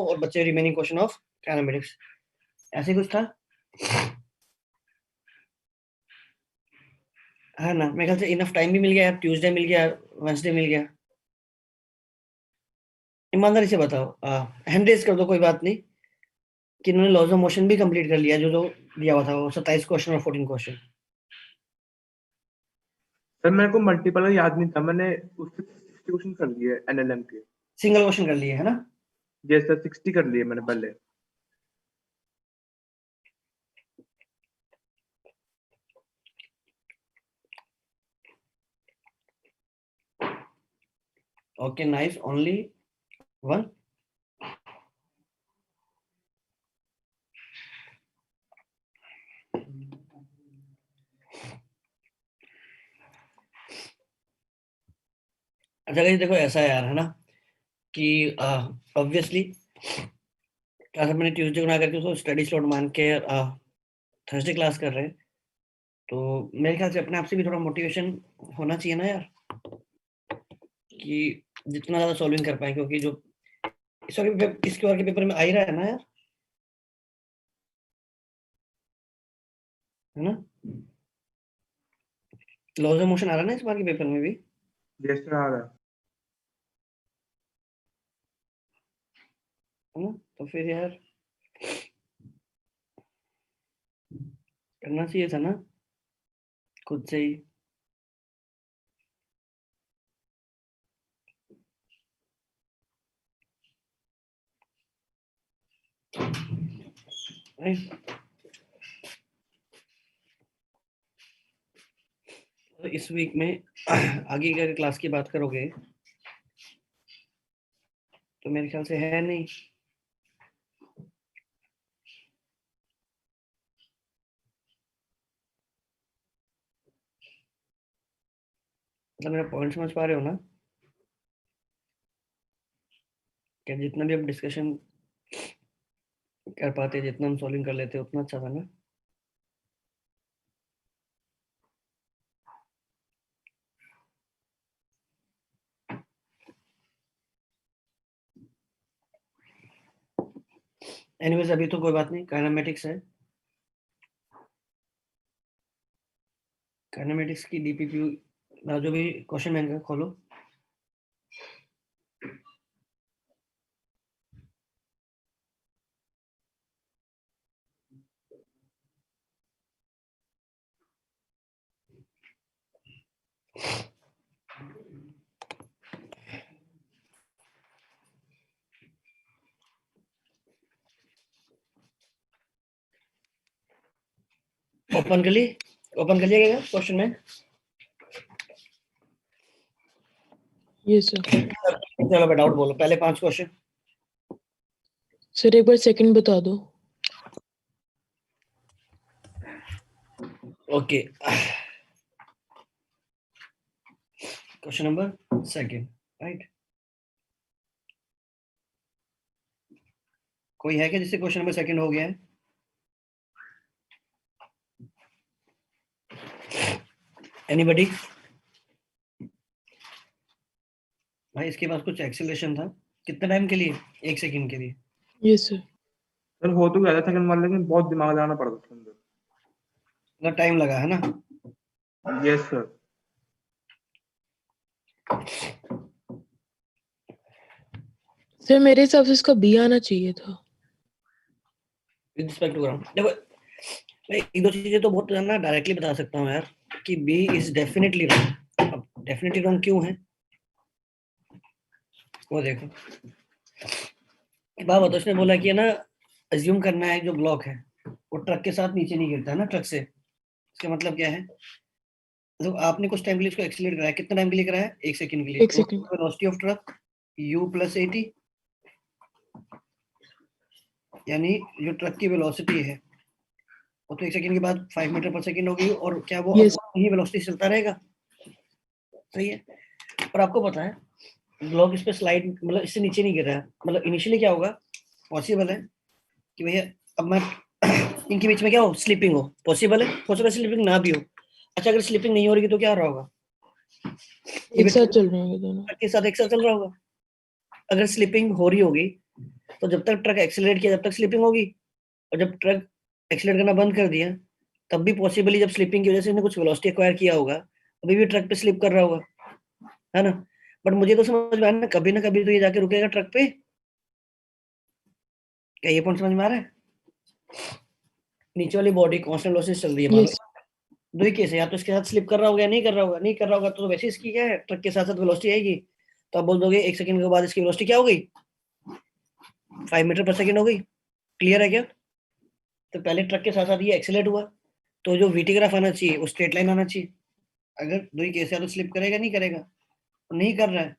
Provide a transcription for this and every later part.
और बच्चे remaining question of kinematics, ऐसे कुछ था है ना। मेरे ख्याल से इनफ टाइम भी मिल गया, ट्यूसडे मिल गया, वेंसडे मिल गया। ईमानदारी से बताओ, हैंड रेज कर दो, कोई बात नहीं, कि इन्होंने लॉज ऑफ मोशन भी कंप्लीट कर लिया, जो जो दिया हुआ था वो 27 क्वेश्चन और 14 क्वेश्चन। सर मेरे को मल्टीपल याद नहीं था, मैंने उससे 60 क्वेश्चन कर लिए एनएलएम के। सिंगल क्वेश्चन कर लिए है ना? जी सर 60 कर लिए मैंने पहले। Okay nice, only one. अच्छा गाइस देखो ऐसा है यार, है ना, कि ऑब्वियसली क्लास मैंने ट्यूसडे को ना करके उसको स्टडी स्लॉट मान के थर्सडे क्लास कर रहे हैं, तो मेरे ख्याल से अपने आप से भी थोड़ा मोटिवेशन होना चाहिए ना यार, कि जितना ज़्यादा सॉल्विंग कर पाए, क्योंकि जो इसके बार के पेपर में आ ही रहा है ना यार, है ना, लॉज ऑफ मोशन आ रहा है ना इस बार के पेपर में भी। जी सर आ रहा है। है ना, तो फिर यार करना चाहिए था ना खुद से ही। Right? तो इस वीक में आगे अगर क्लास की बात करोगे तो मेरे ख्याल से है नहीं, मतलब मेरा पॉइंट समझ पा रहे हो ना, कि जितना भी हम डिस्कशन कर पाते, जितना हम सॉल्विंग कर लेते उतना अच्छा था ना। एनीवेज अभी तो कोई बात नहीं, काइनेमेटिक्स है, काइनेमेटिक्स की डीपीपी जो भी क्वेश्चन बैंक खोलो। ओपन कर लिया गया क्वेश्चन में। Yes sir. चलो बेटा डाउट बोलो, पहले 5 क्वेश्चन। सर एक बार सेकंड बता दो। Okay, question number second, right. कोई है क्या जिससे क्वेश्चन नंबर सेकंड हो गया है? एनीबॉडी? भाई इसके पास कुछ एक्सेलरेशन था, कितने टाइम के लिए? 1 सेकंड के लिए। Yes sir. सर हो तो गया था सेकंड वाला, लेकिन बहुत दिमाग लगाना पड़ा था उसके अंदर, मतलब टाइम लगा है ना। Yes sir. सर मेरे हिसाब से इसका बी आना चाहिए था। विद रिस्पेक्ट टू ग्राउंड, देखो मैं एक दो चीजें तो बहुत ना डायरेक्टली बता सकता हूँ यार, कि बी इज डेफिनेटली रॉन्ग। अब डेफिनेटली रॉन्ग क्यों है वो देखो। बाबा तो उसने बोला कि है ना, अज्यूम करना है जो ब्लॉक है वो ट्रक के साथ नीचे नहीं गिरता है ना, ट्रक से। इसका मतलब क्या है, तो आपने कुछ टाइम के लिए इसको एक्सीलरेट कराया, कितना टाइम के लिए कराया? 1 सेकंड के लिए। 1 second. Velocity of truck u + 80, यानी जो ट्रक की वेलोसिटी है वो तो 1 सेकंड के बाद 5 मीटर पर सेकंड होगी, और क्या वो Yes. अब यही वेलोसिटी चलता रहेगा? सही है। और आपको पता है ब्लॉक इस पे स्लाइड, मतलब इससे नीचे नहीं गिर रहा है, मतलब इनिशियली क्या होगा, पॉसिबल है कि भैया अब मैं इनके बीच में क्या हो, स्लिपिंग हो, पॉसिबल है, हो सकता है स्लिपिंग ना भी हो। अच्छा अगर स्लिपिंग नहीं हो रही तो क्या हो रहा होगा? एक साथ चल रहे होंगे दोनों। ट्रक के साथ एक साथ चल रहा होगा। अगर स्लिपिंग हो रही होगी तो जब तक ट्रक एक्सेलरेट किया जब तक स्लिपिंग होगी, और जब ट्रक एक्सेलरेट करना बंद कर दिया तब भी पॉसिबली जब स्लिपिंग की वजह से इसने कुछ वेलोसिटी एक्वायर किया होगा, अभी भी ट्रक पे स्लिप कर रहा होगा, है ना। बट मुझे तो समझ में आ रहा है ना कभी तो ये जाके रुकेगा ट्रक पे। क्या ये पॉइंट समझ में आ रहा है? नीचे वाली बॉडी कांस्टेंट वेलोसिटी चल रही है, मान लो Yes. दो ही केस है, या तो इसके साथ स्लिप कर रहा होगा या नहीं कर रहा होगा। नहीं कर रहा होगा तो वैसे इसकी क्या है, ट्रक के साथ साथ वेलोसिटी आएगी, तो आप बोल दोगे 1 सेकंड के बाद इसकी वेलोसिटी क्या हो गई, 5 मीटर पर सेकंड हो गई। क्लियर है क्या? तो पहले ट्रक के साथ साथ ये एक्सेलरेट हुआ, तो जो वीटी ग्राफ आना चाहिए वो स्ट्रेट लाइन आना चाहिए। अगर दो ही केस है तो स्लिप करेगा नहीं करेगा, नहीं कर रहा है,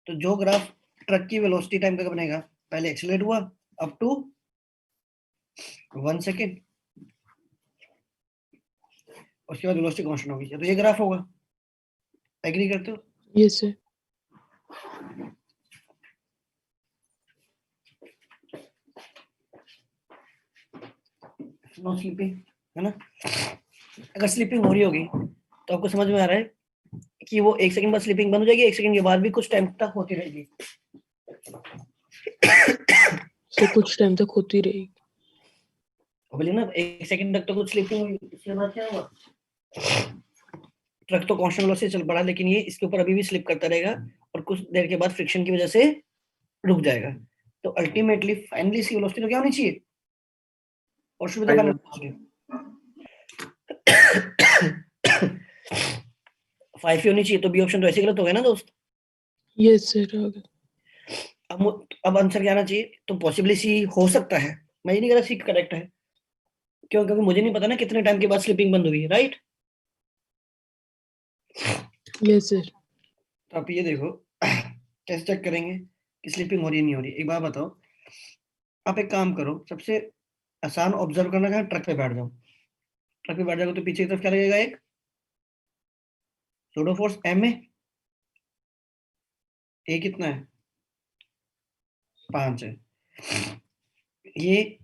तो जो ग्राफ ट्रक की वेलोसिटी टाइम का बनेगा, पहले एक्सेलरेट हुआ अप टू 1 सेकंड, उसके बाद वेलोसिटी कांस्टेंट होगी, तो ये ग्राफ होगा। एग्री करते हो? Yes, sir. नो स्लीपिंग, है ना। अगर स्लीपिंग हो रही होगी तो आपको समझ में आ रहा है कि वो 1 सेकंड बाद स्लीपिंग बंद हो जाएगी, 1 सेकंड के बाद भी कुछ टाइम तक होती रहेगी। So कुछ टाइम तक होती रहेगी। बोलिए ना 1 सेकंड तक तो कुछ स्लीपिंग हुई, इसके बाद क्या हुआ, ट्रक तो कांस्टेंट वेलोसिटी चल पड़ा, लेकिन ये इसके ऊपर अभी भी स्लिप करता रहेगा और कुछ देर के बाद फ्रिक्शन की वजह से रुक जाएगा। तो अल्टीमेटली फाइनली इसकी वेलोसिटी तो क्या होनी चाहिए, और शुरू Five फाइनल होनी 5 ही होनी चाहिए, तो बी ऑप्शन तो ऐसे गलत हो गया ना दोस्त। Yes, sir. Okay. अब आंसर क्या आना चाहिए, तो पॉसिबली सी हो सकता है, मैं ये नहीं कह रहा सी करेक्ट है, क्यों, क्योंकि मुझे नहीं पता ना कितने टाइम के बाद स्लिपिंग बंद हुई, राइट। Yes, sir. तो आप ये देखो कैसे चेक करेंगे कि स्लिपिंग हो रही है नहीं हो रही। एक बात बताओ, आप एक काम करो, सबसे आसान ऑब्जर्व करना है, ट्रक पे बैठ जाओ। ट्रक पे बैठ जाओगे तो पीछे की तरफ क्या लगेगा, एक सूडो फोर्स एम है, ए कितना है 5 है, ये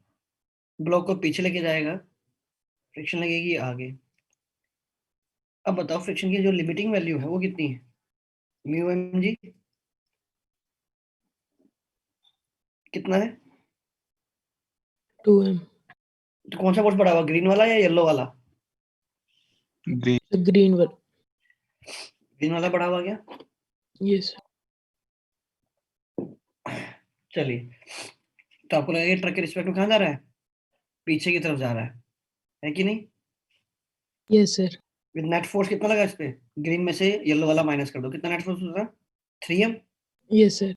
ब्लॉक को पीछे लेके जाएगा, फ्रिक्शन लगेगी आगे। अब बताओ फ्रिक्शन की जो लिमिटिंग वैल्यू है वो कितनी है, म्यू एम जी कितना है, 2M. तो कौन सा फोर्स बढ़ा हुआ, ग्रीन वाला या येलो वाला, green. The green one. Green वाला बढ़ा हुआ क्या। Yes. चलिए, तो आपको लगेगा ट्रक के रिस्पेक्ट में कहाँ जा रहा है, पीछे की तरफ जा रहा है कि नहीं। Yes, sir. With net force कितना लगा इस पे, ग्रीन में से येलो वाला माइनस कर दो, कितना नेट फोर्स होता है 3m, Yes, sir.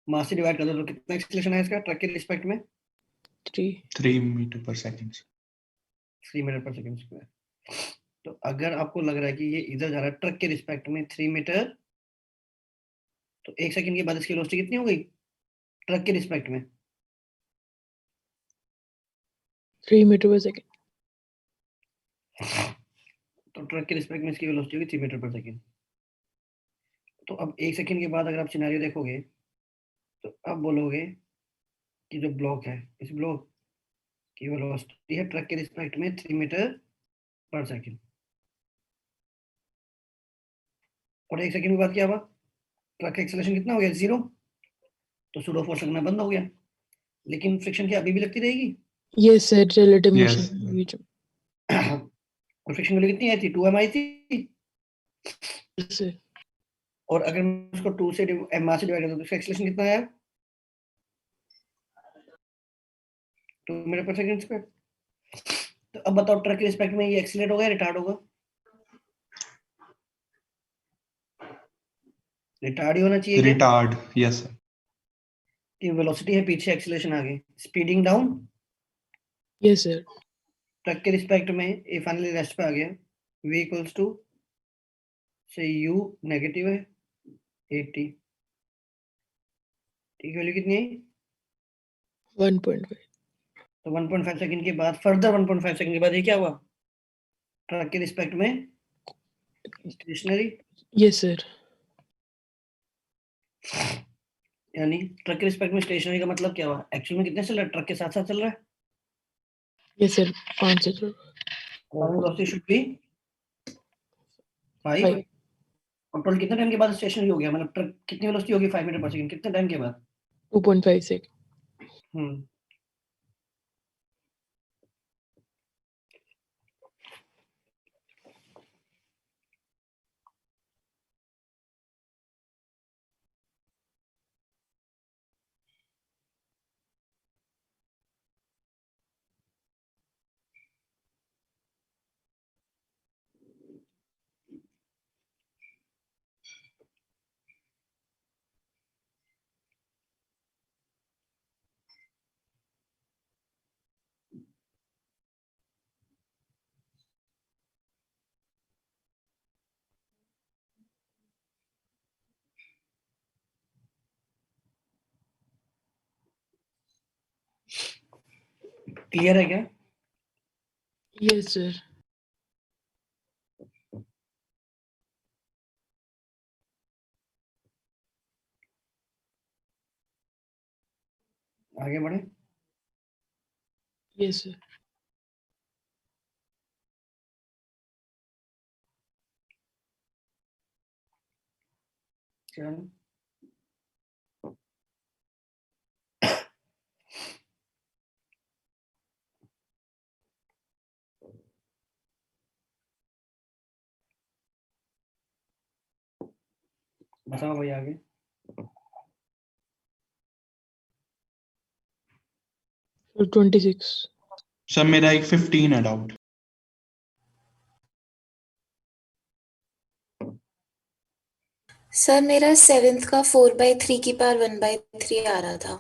मास से डिवाइड कर दो तो कितना एक्सेलरेशन है इसका ट्रक के रिस्पेक्ट में, 3. 3 meter per second. 3 metre per second square. तो अगर आपको लग रहा है कि ये इधर जा रहा है ट्रक के रिस्पेक्ट में 3 मीटर, तो 1 सेकंड के बाद इसकी वेलोसिटी कितनी हो गई ट्रक के रिस्पेक्ट में, 3 meter per second. तो ट्रक के रिस्पेक्ट में इसकी वेलोसिटी होगी 3 मीटर पर सेकंड। तो अब 1 सेकंड के बाद अगर आप सिनेरियो देखोगे तो आप बोलोगे कि जो ब्लॉक है, इस ब्लॉक की वेलोसिटी है ट्रक के रिस्पेक्ट में 3 मीटर पर सेकंड, और 1 सेकंड के बाद क्या हुआ, ट्रक का एक्सेलरेशन कितना हो गया 0, तो सूडो फोर्स लगना बंद हो गया, लेकिन फ्रिक्शन क्या अभी भी लगती रहेगी। Yes, sir. Relative Yes. motion. Which- और फ्रिक्शन वैल्यू कितनी आई थी 2m आई थी, Yes, sir. और अगर मैं उसको 2 से m से डिवाइड करता हूं तो इसका एक्सेलरेशन कितना आया 2 मीटर पर सेकंड स्क्वायर। तो अब बताओ ट्रक के रिस्पेक्ट में ये एक्सीलरेट होगा या रिटार्ड होगा, रिटार्ड ही होना चाहिए क्या, Retard. Yes, sir. कि वेलोसिटी है पीछे एक्सीलरेशन आगे, speeding down, Yes, sir. Truck के रिस्पेक्ट में ये फाइनली रेस्ट पे आ गया, v इक्वल्स टू से u नेगेटिव है 80, ठीक वैल्यू कितनी है, 1.5. तो 1.5 सेकंड के बाद फर्दर 1.5 सेकंड के बाद ये क्या हुआ, ट्रक के रिस्पेक्ट में स्टेशनरी, Yes, sir. यानी ट्रक के रिस्पेक्ट में स्टेशनरी का मतलब क्या हुआ, एक्चुअल में कितने चल रहा है, ट्रक के साथ साथ चल रहा है, Yes, sir. 5 sir. Velocity should be 5, 5. और टोटल कितने टाइम के बाद स्टेशनरी हो गया, मतलब ट्रक कितनी वेलोसिटी होगी 5 मीटर पर सेकंड कितने टाइम के बाद, 2.5 second. हम्म क्लियर है क्या? Yes, sir. आगे बढ़े। Yes, sir. चलो बताओ भाई आगे। Sir, 26. सर मेरा एक 15 है डाउट। सर मेरा 7th का 4/3 की पावर 1/3 आ रहा था।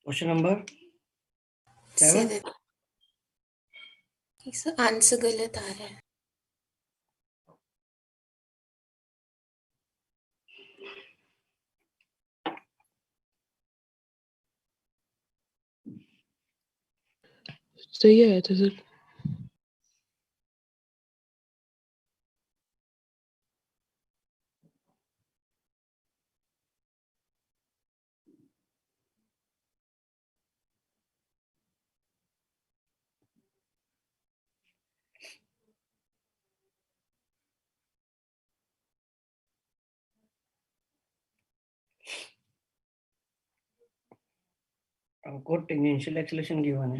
Question number 7। 7। सर आंसर गलत आ रहा है। सही आया था सर। हमको टेंजेंशियल एक्सेलरेशन गिवन है।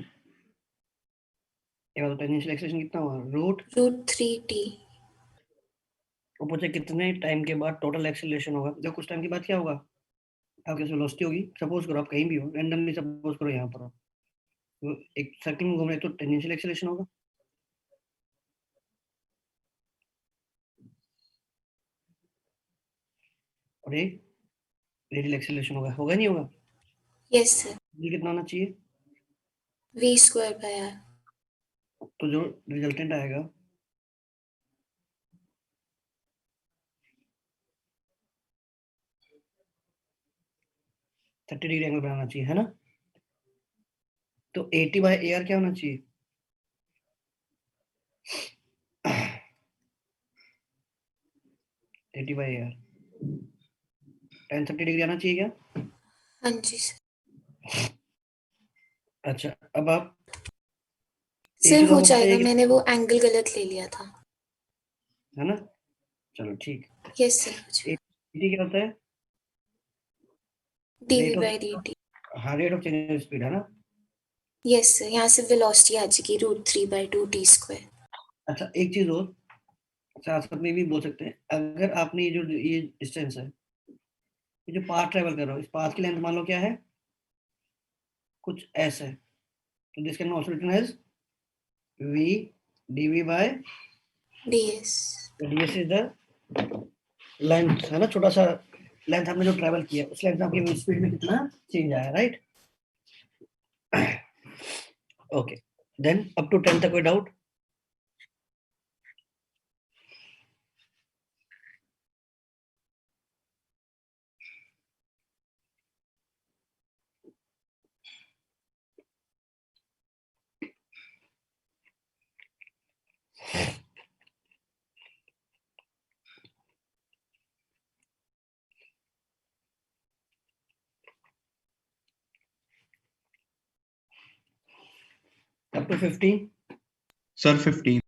ये बताओ टेंजेंशियल एक्सेलरेशन कितना हुआ? √3t। वो पूछे कितने टाइम के बाद टोटल एक्सेलरेशन होगा। जो कुछ टाइम के बाद क्या होगा, आपकी वेलोसिटी होगी। सपोज करो आप कहीं भी हो, रैंडमली सपोज करो यहाँ पर हो, तो एक सर्कल में घूम रहे तो टेंजेंशियल एक्सेलरेशन होगा। और ये रेडियल एक्सेलरेशन होगा नहीं होगा? Yes sir. ये कितना होना चाहिए? v²/r। तो जो रिजल्टेंट आएगा थर्टी डिग्री एंगल बनाना चाहिए, है ना? तो 80/AR क्या होना चाहिए? 80/AR 1030 डिग्री आना चाहिए क्या? हाँ जी सर। अच्छा अब आप सर 80 हो को जाएगा, बताइए मैंने वो एंगल गलत ले लिया था। है ना? चलो ठीक। यस सर हो जाएगा। 80 क्या होता है? Rate of dv/dt। हाँ, rate of change in speed, है ना? यस सर, यहाँ से वेलोसिटी आ जाएगी √3/2t²। अच्छा एक चीज और साथ साथ में भी बोल सकते हैं, अगर आपने ये डिस्टेंस है, ये जो पाथ ट्रेवल कर रहा हो, इस पाथ की लेंथ मान लो क्या है, कुछ ऐसा है, तो this can also written as v dv/ds ds। Is the length, है ना? छोटा सा लेंथ हमने जो ट्रेवल किया, उस लेंथ में आपकी स्पीड में कितना चेंज आया, right? Okay, then up to 10 तक कोई डाउट? Up to 15? सर 15।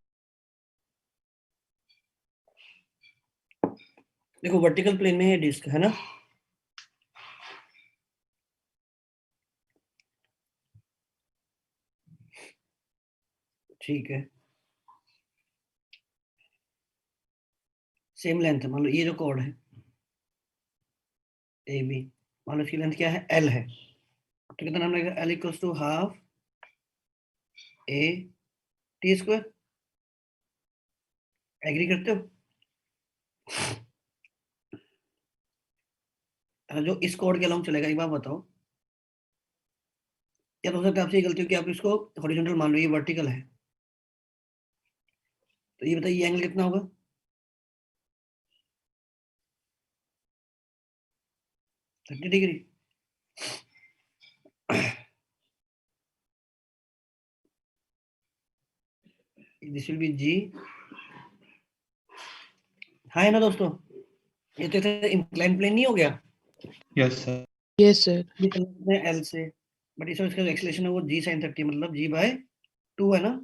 देखो वर्टिकल प्लेन में है डिस्क, है ना? ठीक है, सेम लेंथ है। मान लो ये जो कोड है ए बी, मान लो इसकी लेंथ क्या है, एल है, तो कितना नाम लगेगा, L equals to half a t square. Agree करते हो? जो इस कोड के अलाउंग चलेगा, एक बात बताओ, या तो हो सकता है आपसे ये गलती हो कि आप इसको हॉरिजॉन्टल मान लो, ये वर्टिकल है, तो ये बताइए एंगल कितना होगा? 30 डिग्री। दिस विल बी जी। हाँ है ना दोस्तों, ये तो इंक्लाइन प्लेन नहीं हो गया Yes, sir. Yes, sir. ये एल से, बट इसमें इसका एक्सलेशन है वो जी sin 30, मतलब जी बाय 2 है ना?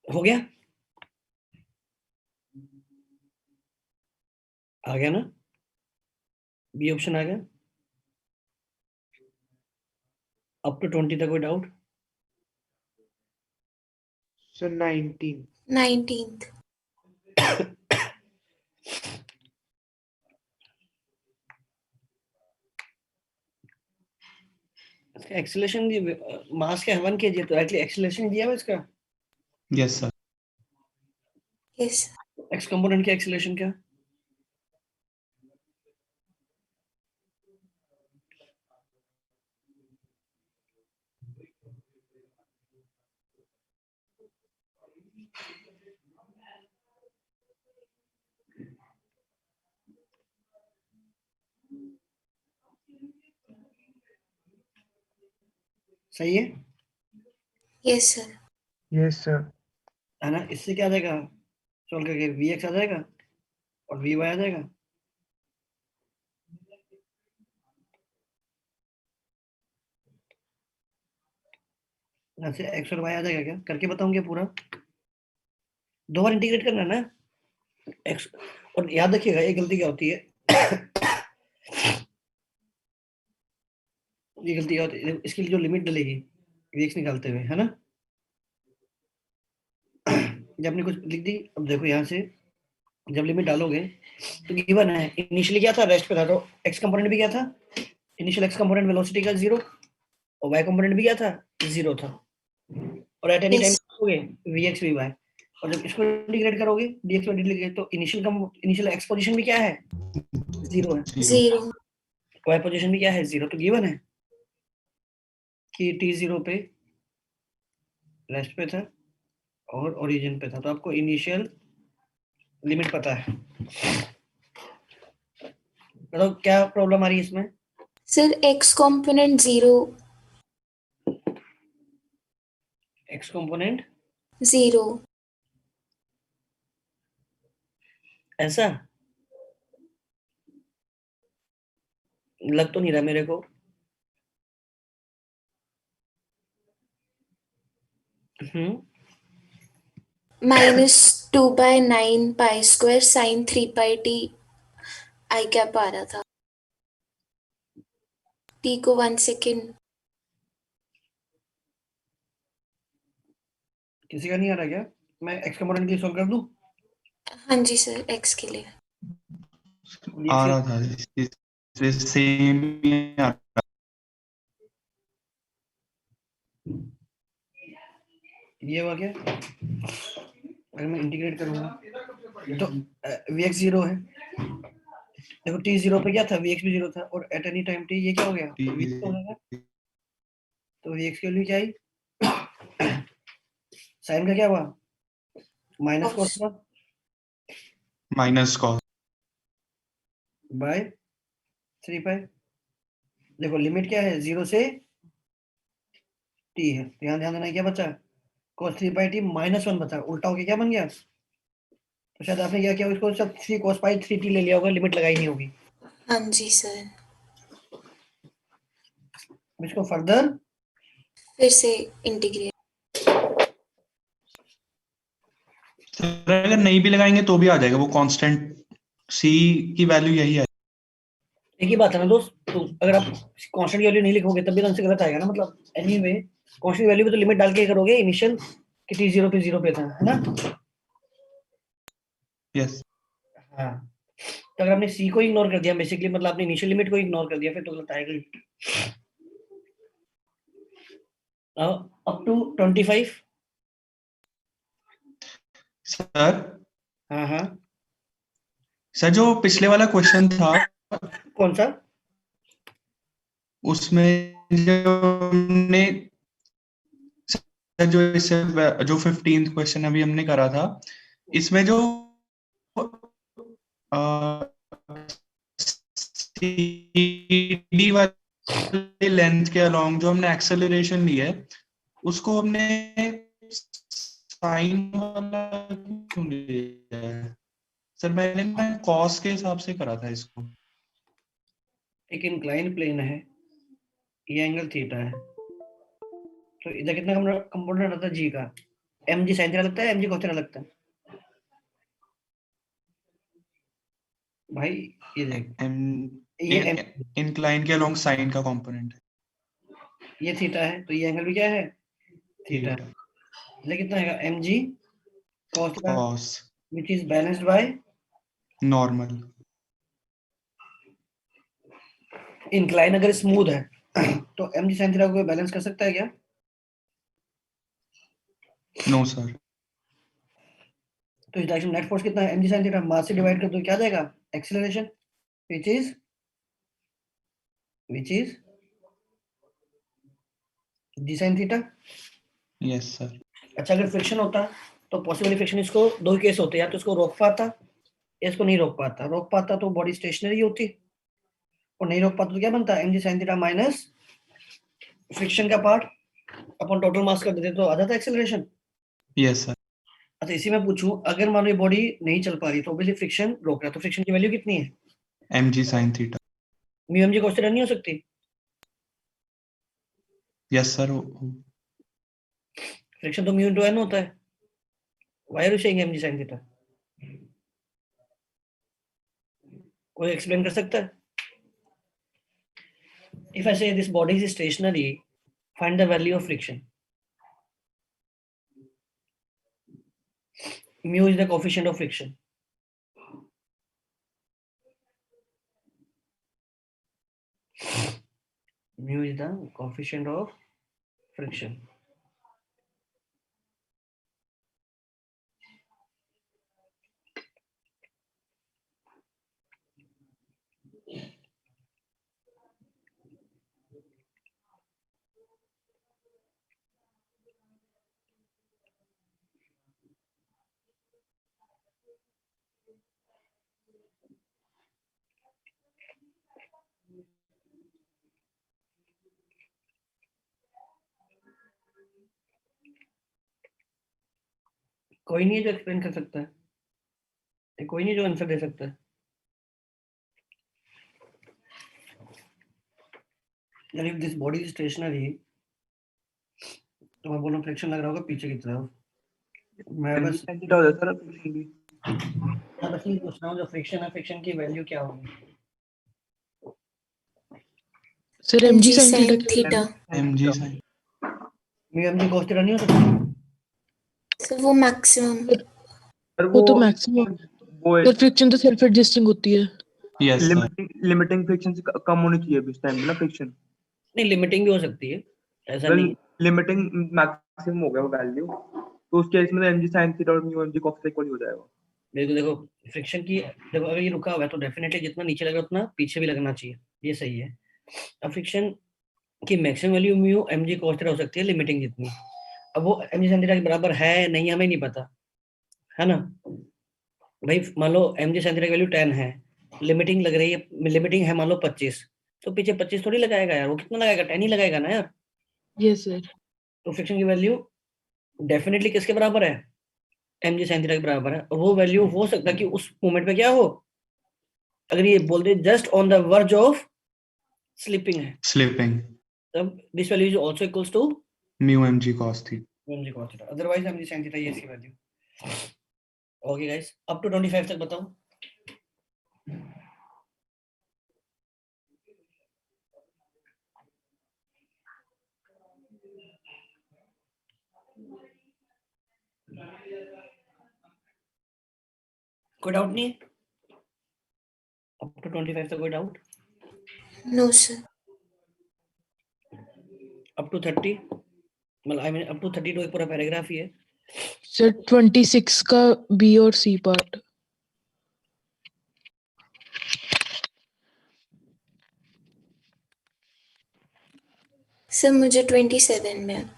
हो गया? आ गया ना? बी ऑप्शन आ गया। अप टू 20 तक कोई डाउट? सर 19। 19th। इसका एक्सेलरेशन मास के 1 kg, तो डायरेक्टली एक्सेलरेशन दिया हुआ इसका। Yes, sir. Yes। X component की एक्सेलरेशन क्या? सही है? Yes sir। Yes sir. है ना? इससे क्या आ जाएगा, सोल्व करके वी एक्स आ जाएगा और वी वाई आ जाएगा। यहाँ से एक्स और वाई आ जाएगा, क्या करके बताऊंगे पूरा, 2 बार इंटीग्रेट करना है ना एक्स। और याद रखिएगा ये गलती क्या होती है, ये गलती क्या होती है, इसके लिए जो लिमिट डलेगी वी एक्स निकालते हुए, है ना? जब आपने कुछ लिख दी, अब देखो यहाँ से जब लिमिट डालोगे तो गिवन है इनिशियली क्या था, रेस्ट पे था, तो एक्स कंपोनेंट भी क्या था, इनिशियल एक्स कंपोनेंट वेलोसिटी का 0, और वाई कंपोनेंट भी क्या था, 0 था। और एट एनी टाइम Yes। करोगे वी एक्स वी वाई, और जब इसको इंटीग्रेट करोगे dx में इंटीग्रेट, तो इनिशियल एक्स पोजीशन भी क्या है, 0 है, 0। वाई पोजीशन भी क्या है, 0। तो गिवन है कि टी 0 पे रेस्ट पे था और ओरिजिन पे था, तो आपको इनिशियल लिमिट पता है। मतलब क्या प्रॉब्लम आ रही है इसमें? Sir x component 0। X component 0। ऐसा लग तो नहीं रहा मेरे को। -2/9 pi square sin 3 pi t आई कैप आ रहा था, t को 1 सेकेंड। किसी का नहीं आ रहा क्या? मैं एक्स कंपोनेंट के लिए सॉल्व कर दूं? हाँ जी सर, x के लिए। आ रहा था सेम ये हुआ क्या, अगर मैं इंटीग्रेट करूंगा तो वी एक्स 0 है, देखो टी 0 पे क्या था, वी एक्स भी 0 था, और एट एनी टाइम टी ये क्या हो गया, वी हो गया। तो वी एक्स की वैल्यू क्या आई, साइन का क्या हुआ, माइनस Cos। कॉस था माइनस कॉस बाय 3 पाई। देखो लिमिट क्या है, 0 से टी है, तो यहाँ ध्यान देना क्या बचा, cos 3 पाई टी -1 बचा, उल्टा होके क्या बन गया, तो शायद आपने क्या किया, उसको सब 3 cos pi 3t ले लिया होगा, लिमिट लगाई नहीं होगी। हाँ जी सर, अब इसको फर्दर फिर से इंटीग्रेट। सर अगर नहीं भी लगाएंगे तो भी आ जाएगा वो कांस्टेंट, सी की वैल्यू यही है। एक ही बात है ना दोस्त, तो अगर आप कांस्टेंट की वैल्यू नहीं लिखोगे तब भी तो आंसर गलत आएगा ना, मतलब एनीवे कांस्टेंट वैल्यू पे तो लिमिट डाल के करोगे इनिशियल कि t 0 पे 0 पे था, है ना। यस हाँ, तो अगर आपने c को इग्नोर कर दिया बेसिकली, मतलब आपने इनिशियल लिमिट को इग्नोर कर दिया, फिर तो गलत आएगा ही। Up to 25। सर, हाँ हाँ, सर जो पिछले वाला क्वेश्चन था कौन सा? उसमें जो हमने सर जो इससे जो 15th क्वेश्चन अभी हमने करा था, इसमें जो CD वाली लेंथ के अलोंग जो हमने एक्सेलरेशन ली है, उसको हमने साइन वाला क्यों लिया है? सर मैंने कॉस के हिसाब से करा था इसको। एक इंक्लाइन प्लेन है, ये एंगल थीटा है, तो इधर कितना कंपोनेंट आता है जी का, mg sin थीटा लगता है, mg cos थीटा लगता है भाई। ये देख, ये इंक्लाइन के अलोंग साइन का कंपोनेंट है। ये थीटा है, तो ये एंगल भी क्या है, थीटा है। ये कितना आएगा, mg cos theta cos which is balanced by normal. Incline अगर स्मूथ है तो mg sin थीटा को बैलेंस कर सकता है क्या? No sir. तो इस डायरेक्शन नेट फोर्स कितना है, mg sin थीटा मास से डिवाइड कर दो, क्या जाएगा, acceleration which is g sin theta. Yes sir. अच्छा, अगर फ्रिक्शन होता तो पॉसिबल फ्रिक्शन, इसको दो केस होते, या तो इसको रोक पाता या इसको नहीं रोक पाता। रोक पाता तो बॉडी स्टेशनरी होती, और नहीं रोक पाता तो क्या बनता है, mg sin theta minus friction का पार्ट अपन टोटल मास कर देते तो आ जाता है एक्सेलरेशन। Yes sir. अच्छा, इसी में पूछूं, अगर मान लो ये बॉडी नहीं चल पा रही तो ऑब्वियसली फ्रिक्शन रोक रहा है, तो फ्रिक्शन की वैल्यू कितनी है, mg sin theta. Mu mg cos theta नहीं हो सकती? Yes sir. फ्रिक्शन तो म्यू इनटू n होता है, why are you saying mg sin theta? कोई एक्सप्लेन कर सकता है? If I say this body is stationary, find the value of friction. Mu is the coefficient of friction. Mu is the coefficient of friction. कोई नहीं है जो explain कर सकता है, कोई नहीं जो आंसर दे सकता है। यानी if this body is stationary, तो मैं बोलूँ फ्रिक्शन लग रहा होगा पीछे की तरफ। मैं mg बस sin थीटा हो जाता है फ्रिक्शन भी। ये पूछ रहा हूँ, जो फ्रिक्शन है, फ्रिक्शन की वैल्यू क्या होगी? Sir mg mg sin sin theta theta. mg sin mu mg cos theta नहीं हो सकता? सर वो मैक्सिमम। पर वो तो मैक्सिमम, वो सर फ्रिक्शन तो सेल्फ एडजस्टिंग होती है। Yes sir. लिमिटिंग फ्रिक्शन से कम होनी चाहिए अभी इस टाइम पे ना फ्रिक्शन। नहीं, लिमिटिंग भी हो सकती है, ऐसा वेल नहीं। लिमिटिंग मैक्सिमम हो गया वो वैल्यू, तो उस केस में mg sin थीटा और mu mg cos theta equal हो जाएगा। देखो फ्रिक्शन की, देखो अगर ये रुका हुआ है तो डेफिनेटली जितना नीचे लगा उतना पीछे भी लगना चाहिए, ये सही है। अब फ्रिक्शन की maximum value mu mg cos theta हो सकती है, लिमिटिंग जितनी। अब वो mg sin थीटा के बराबर है नहीं, हमें नहीं पता, है ना भाई। मान लो mg sin थीटा की वैल्यू 10 है, लिमिटिंग लग रही है, लिमिटिंग है मान लो 25, तो पीछे 25 थोड़ी लगाएगा यार, वो कितना लगाएगा, 10 ही लगाएगा ना यार। Yes sir. तो फ्रिक्शन की वैल्यू डेफिनेटली किसके बराबर है, mg sin थीटा के बराबर है, और वो वैल्यू हो सकता है कि उस मोमेंट पे क्या हो, अगर ये बोल दे just on the verge of slipping है, स्लिपिंग तब this value is also equals to mu mg cos theta. mg cos theta, otherwise mg sin theta ये इसकी वैल्यू. ओके गाइस, अप टू 25 तक बताओ. कोई डाउट नहीं है? अप टू 25 तक कोई doubt? No, sir. Up to 30, मतलब आई मीन अप टू 32 एक पूरा पैराग्राफ ही है. सर 26 का बी और सी पार्ट. सर मुझे 27 में.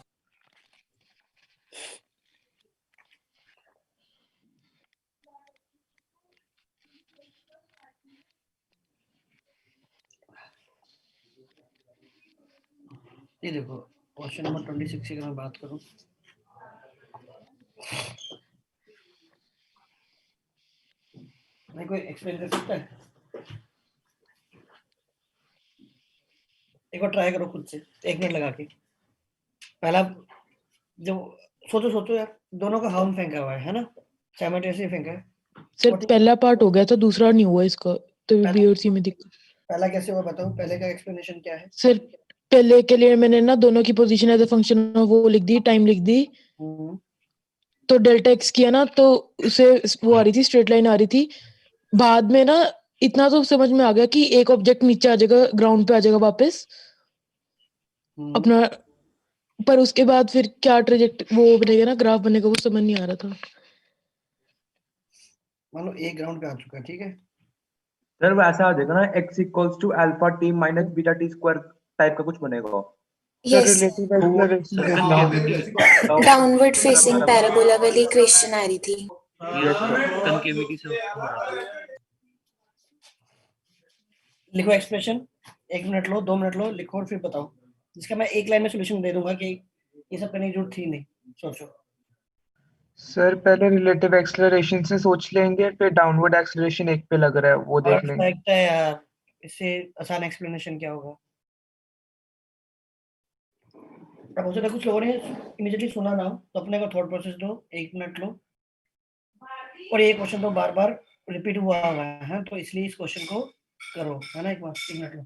ये देखो क्वेश्चन नंबर 26 की अगर मैं बात करूं, मैं कोई एक्सप्लेन कर सकता है? एक बार ट्राई करो खुद से, 1 मिनट लगा के. पहला जो सोचो सोचो यार, दोनों का हम फेंका हुआ है ना, साइमल्टेनियसली फेंका है. सर What is- पहला पार्ट हो गया था, दूसरा नहीं हुआ इसका, तो बी और सी में दिक्कत. पहला कैसे हुआ बताओ, पहले का एक्सप्लेनेशन क्या है? सर पहले के लिए मैंने ना दोनों की position as a function of वो लिख दी, टाइम लिख दी, हम्म, तो डेल्टा एक्स किया ना, तो उसे वो आ रही थी, स्ट्रेट लाइन आ रही थी. बाद में ना इतना तो समझ में आ गया कि एक ऑब्जेक्ट नीचे आ जाएगा, ग्राउंड पे आ जाएगा वापस अपना, पर उसके बाद फिर क्या ट्रेजेक्ट वो बनेगा ना, ग्राफ बनेगा, वो समझ नहीं आ रहा था. मान लो एक ग्राउंड पे आ चुका है, ठीक है. सर वैसा आ जाएगा ना, x equals to alpha t minus beta t square type का कुछ बनेगा. Yes. रिलेटिव एक्सेलरेशन हाँ, डाउनवर्ड फेसिंग पैराबोला वाली क्वेश्चन आ रही थी. कनकेविटी से हो रहा था. लिखो एक्सप्रेशन, 1 मिनट लो, 2 मिनट लो, लिखो और फिर बताओ, जिसका मैं एक लाइन में सोल्यूशन दे दूंगा कि ये सब करने की जरूरत थी नहीं. सोचो. सर पहले रिलेटिव एक्सेलरेशन से सोच लेंगे, फिर डाउनवर्ड एक्सेलरेशन एक पे लग रहा है वो देख लेंगे. परफेक्ट है यार, इससे आसान एक्सप्लेनेशन क्या होगा. अब हो सकता है कुछ लोगों ने इमीडिएटली सुना ना हो, तो अपने का थॉट प्रोसेस दो, 1 मिनट लो, और ये क्वेश्चन तो बार बार रिपीट हुआ है, तो इसलिए इस क्वेश्चन को करो, है ना. एक बार 1 मिनट लो.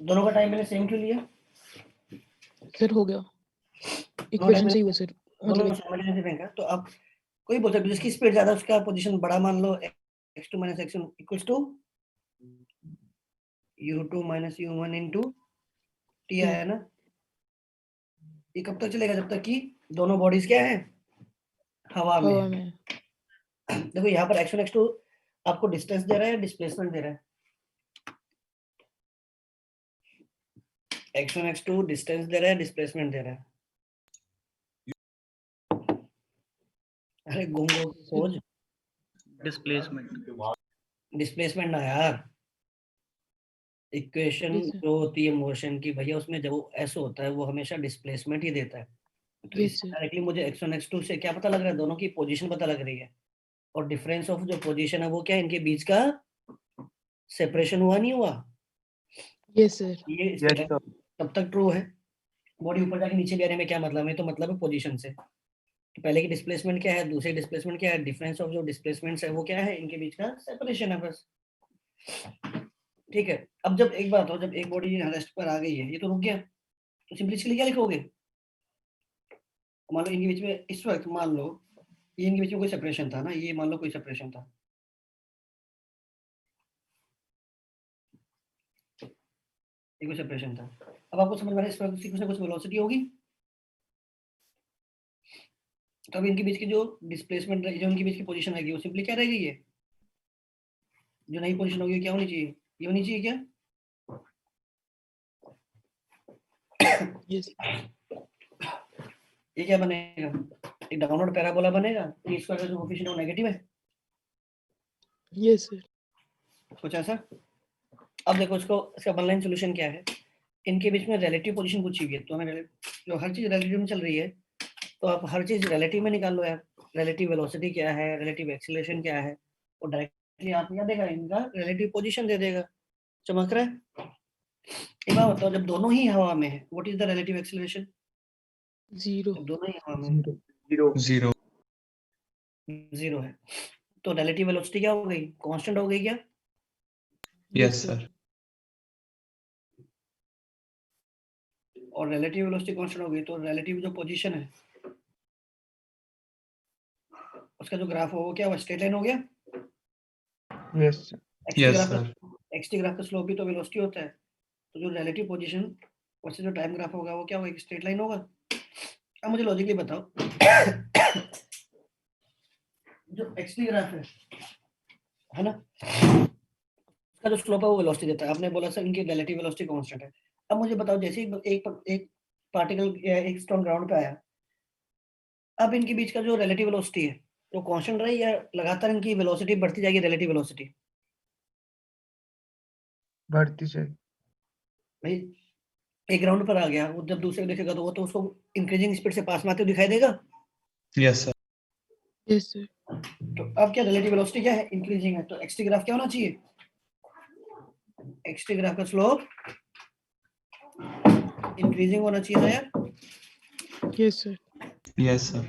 दोनों का टाइम मैंने सेम क्यों लिया? सर हो गया, दोनों इक्वेशन time सही हुआ सर, दोनों मतलब simultaneously फेंका, तो आप कोई बोल सकते हो जिसकी स्पीड ज्यादा उसका पोजीशन बड़ा मान लो, x2 minus x1 equals to u2 minus u1 into t आया ना? ये कब तक चलेगा? जब तक कि दोनों बॉडीज क्या है? हवा में हवा है। में। देखो यहाँ पर x1 x2 आपको डिस्टेंस दे रहा है, डिस्प्लेसमेंट दे रहा है। x1 x2 डिस्टेंस दे रहा है, डिस्प्लेसमेंट दे रहा है। अरे घूंगो की खोज, डिस्प्लेसमेंट ना यार। Equation Yes, sir. जो होती है मोशन की भैया, उसमें जब वो ऐसे होता है वो हमेशा डिस्प्लेसमेंट ही देता है। तो Yes, इससे sir. डायरेक्टली मुझे x1 x2 से क्या पता लग रहा है? दोनों की पोजीशन पता लग रही है, और डिफरेंस ऑफ जो पोजीशन है वो क्या है? इनके बीच का सेपरेशन हुआ नहीं हुआ? Yes, sir. ये Yes, स्टेटमेंट sir. तब तक ट्रू है। बॉडी ऊपर जाके नीचे ले आने में क्या मतलब है? तो मतलब है पोजीशन से। तो पहले की डिस्प्लेसमेंट क्या है, दूसरी डिस्प्लेसमेंट क्या है? डिफरेंस ऑफ जो डिस्प्लेसमेंट्स है वो क्या है? इनके बीच का सेपरेशन है बस। ठीक है। अब जब एक बात हो, जब एक बॉडी रेस्ट पर आ गई है, ये तो रुक गया, तो सिंपली इसके लिए क्या लिखोगे? मान लो इनके बीच में इस वक्त, मान लो ये इनके बीच में कोई सेपरेशन था ना, ये मान लो कोई सेपरेशन था, ये कोई सेपरेशन था। अब आपको समझ में आ रहा है इस वक्त कुछ ना कुछ वेलोसिटी होगी, तो अब इनके बीच की जो डिस्प्लेसमेंट, जो इनके बीच की पोजीशन रहेगी वो सिंपली क्या रहेगी? ये जो नई पोजीशन होगी क्या होनी चाहिए? ये होनी चाहिए क्या? Yes. ये क्या बनेगा? एक डाउनवर्ड पैराबोला बनेगा। टी स्क्वायर का जो कोएफिशिएंट है वो नेगेटिव है, Yes, sir. कुछ ऐसा। अब देखो इसको, इसका वन लाइन सोल्यूशन क्या है? इनके बीच में रिलेटिव पोजीशन पूछी हुई है, तो हमें जो हर चीज रिलेटिव में चल रही है, तो आप हर चीज रिलेटिव में निकाल लो यार। रिलेटिव वेलोसिटी क्या है, रिलेटिव एक्सीलरेशन क्या है, वो डायरेक्टली आप क्या देगा? इनका रिलेटिव पोजीशन दे देगा। चमक रहा है? एक बात बताओ, जब दोनों ही हवा में है, what is the relative acceleration? 0. जब दोनों ही हवा में है, 0. 0. 0 है, तो रिलेटिव वेलोसिटी क्या हो गई? कांस्टेंट हो गई क्या? Yes, sir. और रिलेटिव वेलोसिटी कांस्टेंट हो गई, तो रिलेटिव जो पोजीशन है उसका जो ग्राफ हो वो क्या हुआ? स्ट्रेट लाइन हो गया। Yes, sir. Yes, sir. X t graph का स्लोप भी तो वेलोसिटी होता है, तो जो रिलेटिव पोजीशन उससे जो टाइम ग्राफ होगा वो क्या होगा? एक स्ट्रेट लाइन होगा। अब मुझे लॉजिकली बताओ, जो एक्सटी ग्राफ है ना, उसका जो स्लोप है वो वेलोसिटी देता है। आपने बोला सर इनकी रिलेटिव वेलोसिटी कांस्टेंट है। अब मुझे बताओ, जैसे एक पार्टिकल या एक स्टोन ग्राउंड पे आया, अब इनके बीच का जो रिलेटिव वेलोसिटी है वो कांस्टेंट रही या लगातार इनकी वेलोसिटी बढ़ती जाएगी? रिलेटिव वेलोसिटी बढ़ती जाएगी। भाई, एक ग्राउंड पर आ गया, वो जब दूसरे को देखेगा तो वो तो उसको इंक्रीजिंग स्पीड से पास में आते हुए दिखाई देगा। Yes, sir. Yes, sir. तो अब क्या रिलेटिव वेलोसिटी क्या है? इंक्रीजिंग है, तो एक्सटी ग्राफ क्या होना चाहिए? एक्सटी ग्राफ का स्लोप इंक्रीजिंग होना चाहिए ना यार। Yes, sir. Yes, sir.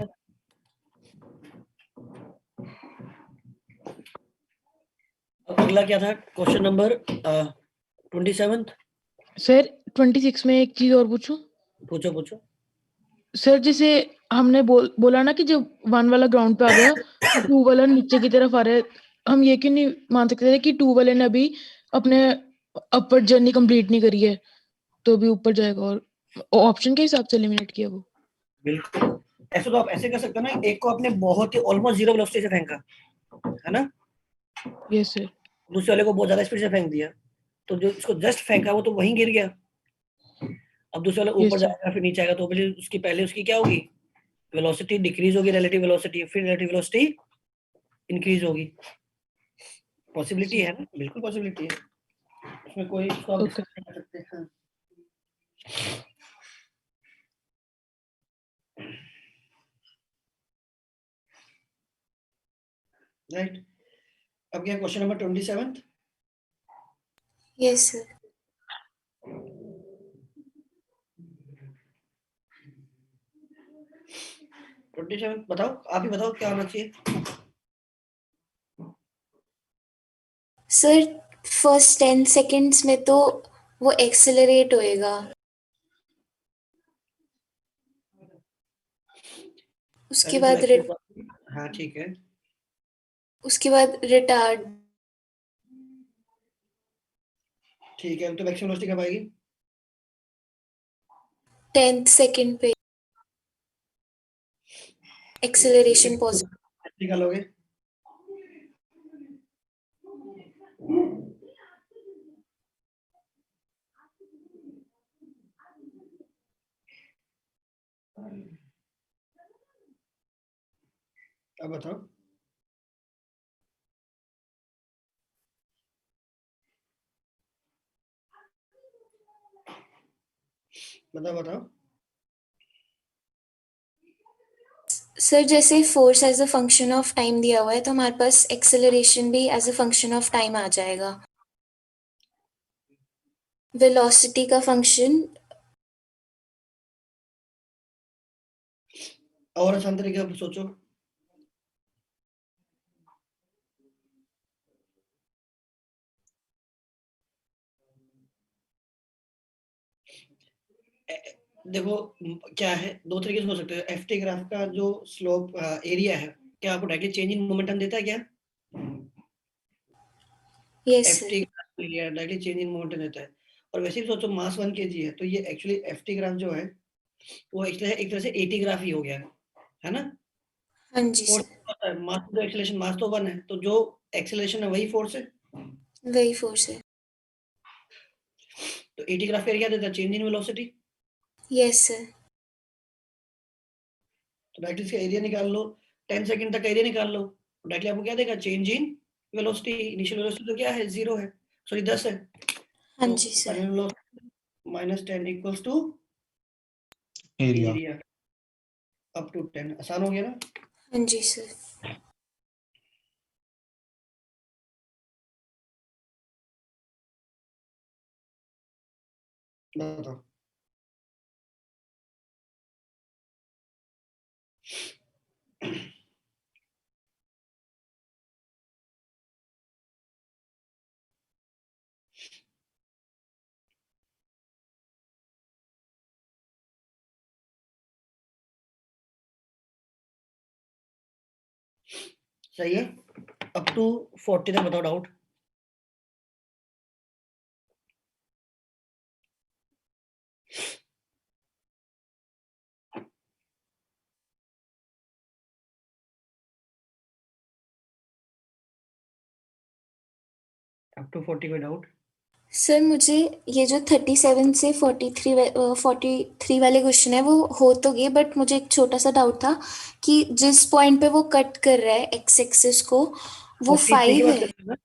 अब अगला क्या था? Question number 27। सर 26 में एक चीज और पूछूं? पूछो पूछो। सर जैसे हमने बोला ना कि जब 1 वाला ग्राउंड पे आ गया तो 2 वाला नीचे की तरफ आ रहा है, हम ये क्यों नहीं मान सकते थे कि 2 वाले ने अभी अपने अपर जर्नी कंप्लीट नहीं करी है तो अभी ऊपर जाएगा, और ऑप्शन के हिसाब से एलिमिनेट किया वो? बिल्कुल, ऐसे तो आप ऐसे कर सकते हो ना, एक को आपने बहुत ही ऑलमोस्ट जीरो वेलोसिटी से फेंका है ना, यस सर। दूसरे वाले को बहुत ज्यादा स्पीड से फेंक दिया, तो जो इसको जस्ट फेंका वो तो वहीं गिर गया। अब दूसरे वाला ऊपर Yes, sir. जाएगा फिर नीचे आएगा, तो पहले उसकी उसकी क्या होगी? वेलोसिटी डिक्रीज होगी, रिलेटिव वेलोसिटी, फिर रिलेटिव वेलोसिटी इंक्रीज होगी। पॉसिबिलिटी है ना, बिल्कुल पॉसिबिलिटी है, उसमें कोई इसको आप Okay. डिस्कस नहीं कर सकते। हाँ। राइट, अब क्या क्वेश्चन नंबर 27? Yes, sir. बताओ, आप ही बताओ क्या होना चाहिए। सर फर्स्ट 10 seconds में तो वो एक्सेलरेट होएगा, उसके पहले तो बाद हाँ ठीक है, उसके बाद रिटार्ड, ठीक है, तो मैक्सिमम वेलोसिटी कब आएगी? 10th सेकंड पे एक्सेलरेशन पॉजिटिव। निकालोगे? अब बताओ। बताओ बताओ। सर जैसे force as a function of time दिया हुआ है तो हमारे पास एक्सेलरेशन भी as a function of time आ जाएगा, वेलोसिटी का फंक्शन। और आसान तरीके से सोचो। देखो क्या है, दो तरीके से हो सकते हैं। एफटी ग्राफ का जो स्लोप एरिया है, क्या आपको डायरेक्टली चेंज इन मोमेंटम देता है क्या? Yes FT sir, graph area directly change in momentum देता है। और वैसे भी सोचो मास 1 kg है, तो ये एक्चुअली एफटी ग्राफ जो है वो एक तरह से एटी ग्राफ ही हो गया है ना? हाँ जी फोर्स सर, मास तो एक्सेलरेशन, मास तो 1 है, तो जो एक्सेलरेशन है वही फोर्स है। वही फोर्स है। तो एटी ग्राफ एरिया देता है change in velocity. Yes sir, तो डायरेक्टली इसका एरिया निकाल लो, 10 सेकंड तक एरिया निकाल लो, डायरेक्टली आपको क्या देगा? Change in velocity. Initial velocity तो क्या है? 0 है, सॉरी 10 है। हाँ तो जी sir, final velocity minus 10 equals to area. Area up to 10। आसान हो गया ना? हाँ जी सर। बताओ। सही है, अप टू 40 तक बताओ डाउट। अप टू 40 कोई डाउट? सर मुझे ये जो 37 से 43 वाले क्वेश्चन है वो हो तो गए, बट मुझे एक छोटा सा डाउट था कि जिस पॉइंट पे वो कट कर रहा है एक्स एक्सिस को वो 43 की 5 बात है। कर रहे हो ना?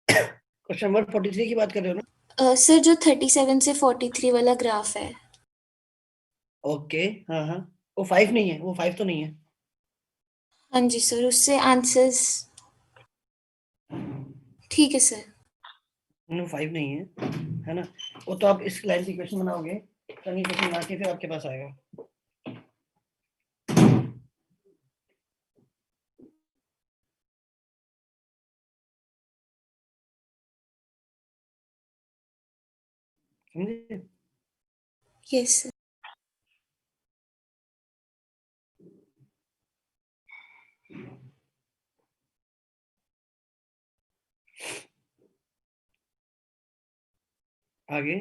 क्वेश्चन नंबर 43 की बात कर रहे हो ना? सर जो 37 से 43 वाला ग्राफ है। ओके, हाँ हाँ, वो 5 नहीं है, वो 5 तो नहीं है। हाँ जी सर, उससे आंसर्स ठीक है सर। नो 5 नहीं है ना? वो तो आप इस लाइन की क्वेश्चन बनाओगे, तो क्वेश्चन बना के फिर आपके पास आएगा। समझे? Yes sir. आगे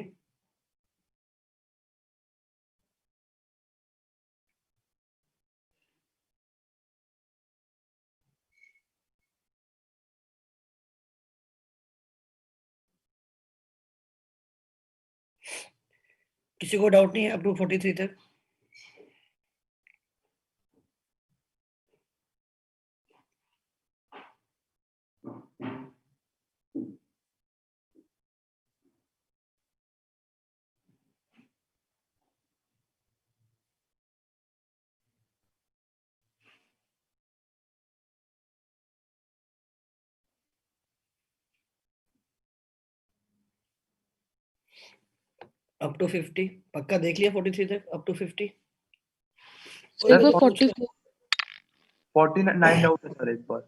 किसी को डाउट नहीं है अप टू 43 तक? अप टू 50 पक्का देख लिया? 43 तक अप टू 50? एक बार सर 44 49 डाउट है सर एक बार।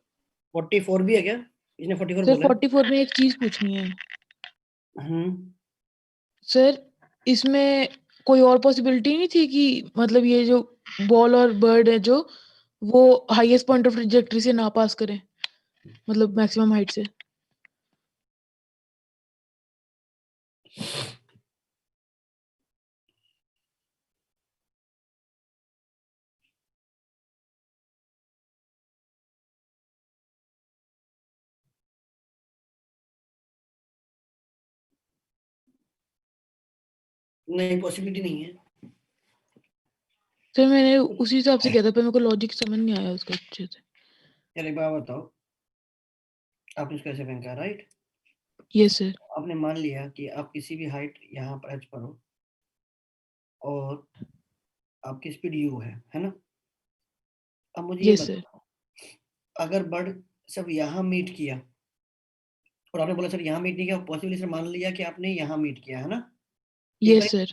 44 भी है क्या? इसने 44 सर बोला है। 44 में एक चीज पूछनी है। हम्म सर इसमें कोई और पॉसिबिलिटी नहीं थी कि मतलब ये जो बॉल और बर्ड है जो वो हाईएस्ट पॉइंट ऑफ ट्रैजेक्टरी से ना पास करें, मतलब मैक्सिमम हाइट से? नहीं, पॉसिबिलिटी नहीं है। सर मैंने उसी हिसाब से किया था, पर मेरे को लॉजिक समझ नहीं आया उसका अच्छे से। यार एक बात बताओ, आपने इसको ऐसे फेंका, राइट? Yes sir. आपने मान लिया कि आप किसी भी हाइट यहाँ पर एच पर हो और आपकी स्पीड यू है ना? अब मुझे ये यस सर। बताओ, अगर बर्ड सब यहाँ मीट किया और आपने बोला सर यहाँ मीट नहीं किया, पॉसिबली सर मान लिया कि आपने यहाँ मीट किया है ना? एक बार यस सर।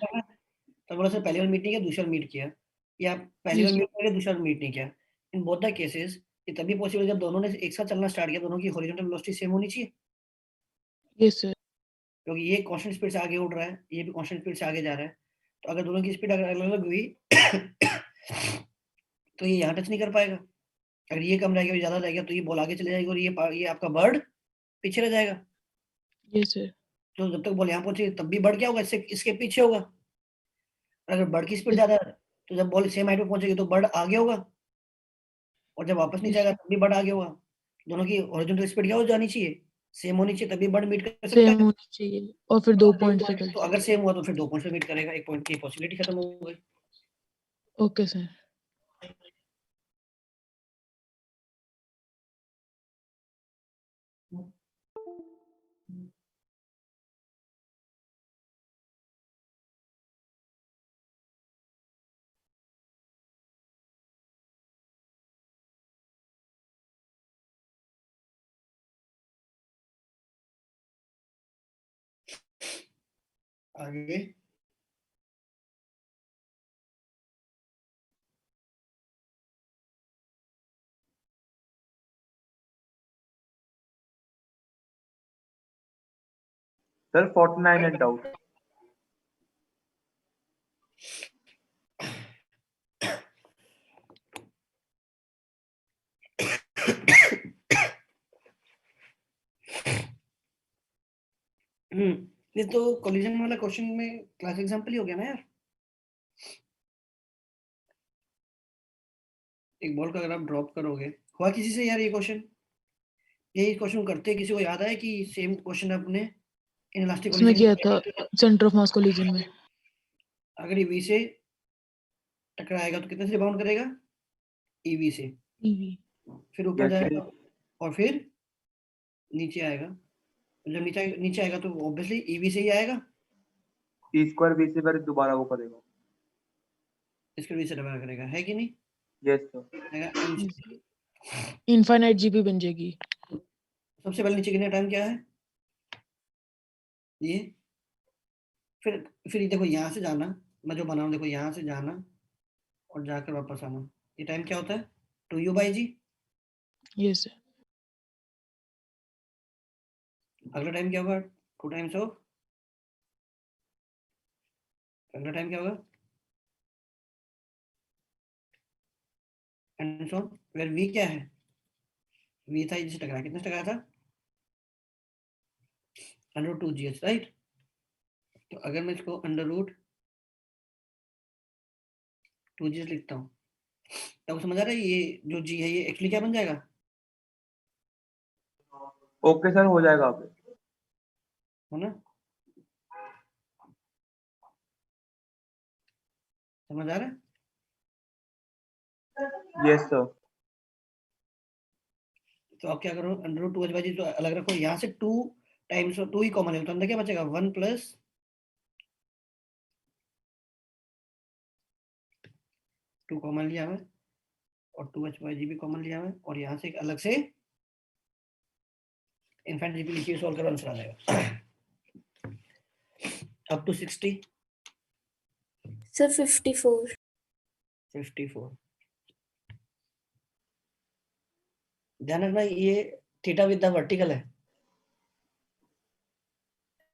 तो बोला सर पहली बार मीट नहीं किया, दूसरी बार मीट किया, या पहली बार यस मीट किया, दूसरी बार मीट नहीं किया। इन बोथ द केसेस ये तभी पॉसिबल जब दोनों ने एक साथ चलना स्टार्ट किया, दोनों की हॉरिजॉन्टल वेलोसिटी सेम होनी चाहिए, यस सर। क्योंकि ये कांस्टेंट स्पीड से आगे उड़ रहा है, ये भी कांस्टेंट स्पीड से आगे जा रहा है। तो अगर दोनों की स्पीड अगर अलग-अलग हुई तो ये यहाँ टच नहीं कर पाएगा। अगर ये कम रहेगा, ये ज़्यादा रहेगा, तो ये बॉल आगे चले जाएगी और ये आपका बर्ड पीछे रह जाएगा। Yes sir. तो जब तक बॉल यहाँ पहुँचेगी तब भी बर्ड क्या होगा, इससे इसके पीछे होगा। अगर बर्ड की स्पीड ज़्यादा है, तो जब बॉल सेम हाइट पे पहुँचेगी तो बर्ड आगे होगा और जब वापस नीचे यस आएगा तब भी बर्ड आगे होगा। दोनों की हॉरिजॉन्टल स्पीड क्या हो जानी चाहिए? सेम होनी चाहिए, तभी बर्ड मीट कर सकता सेम है। होनी चाहिए और फिर 2 पॉइंट से तो कल। अगर सेम हुआ तो फिर 2 पॉइंट्स पे मीट करेगा, 1 पॉइंट की पॉसिबिलिटी खत्म हो गई। Okay sir. आगे सर 49 एंड आउट। ये तो कोलिजन वाला क्वेश्चन में क्लास एग्जांपल ही हो गया ना यार। एक बॉल का अगर आप ड्रॉप करोगे, हुआ किसी से यार ये क्वेश्चन? यही क्वेश्चन करते किसी को याद है कि सेम क्वेश्चन अपने इनलास्टिक उसमें कोलिजन किया था सेंटर ऑफ मास कोलिजन में। अगर ये वी से टकराएगा तो कितने से बाउंड करेगा? ईवी से, ईवी। फिर ऊपर जैसे जाएगा और फिर नीचे आएगा। जब नीचे नीचे आएगा तो ऑब्वियसली ईवी से ही आएगा, टी स्क्वायर बी से फिर दोबारा वो करेगा। इसके वी से डबल करेगा, है कि नहीं? Yes sir. आएगा एम से। इनफाइनाइट जीपी बन जाएगी। सबसे पहले नीचे गिरने टाइम क्या है? ये फिर ये देखो यहाँ से जाना, मैं जो बना रहा हूँ देखो, यहाँ से जाना और जाकर वापस आना, ये टाइम क्या होता है? 2u/g। Yes sir. अगला टाइम क्या होगा? 2 टाइम्स ऑफ, अगला टाइम क्या होगा? And so on, where v क्या है? v था, जिससे टकराया, कितने से टकराया था? √2gh, right? तो अगर मैं इसको √2gh लिखता हूँ तब समझ आ रहा है ये जो g है ये एक्चुअली क्या बन जाएगा? ओके सर, हो जाएगा आप। हो ना? समझ आ रहा है? Yes sir. तो आप क्या करो, √2h/g तो अलग रखो, यहाँ से 2 टाइम्स 2 ही कॉमन है तो अंदर क्या बचेगा? 1 प्लस 2 कॉमन लिया है और 2h/g भी कॉमन लिया है और यहाँ से एक अलग से इनफाइनाइट जीपी लिखिए, सॉल्व करो, आंसर आ जाएगा। Up to 60, sir 54। 54। ध्यान रखना ये थीटा विद द वर्टिकल है,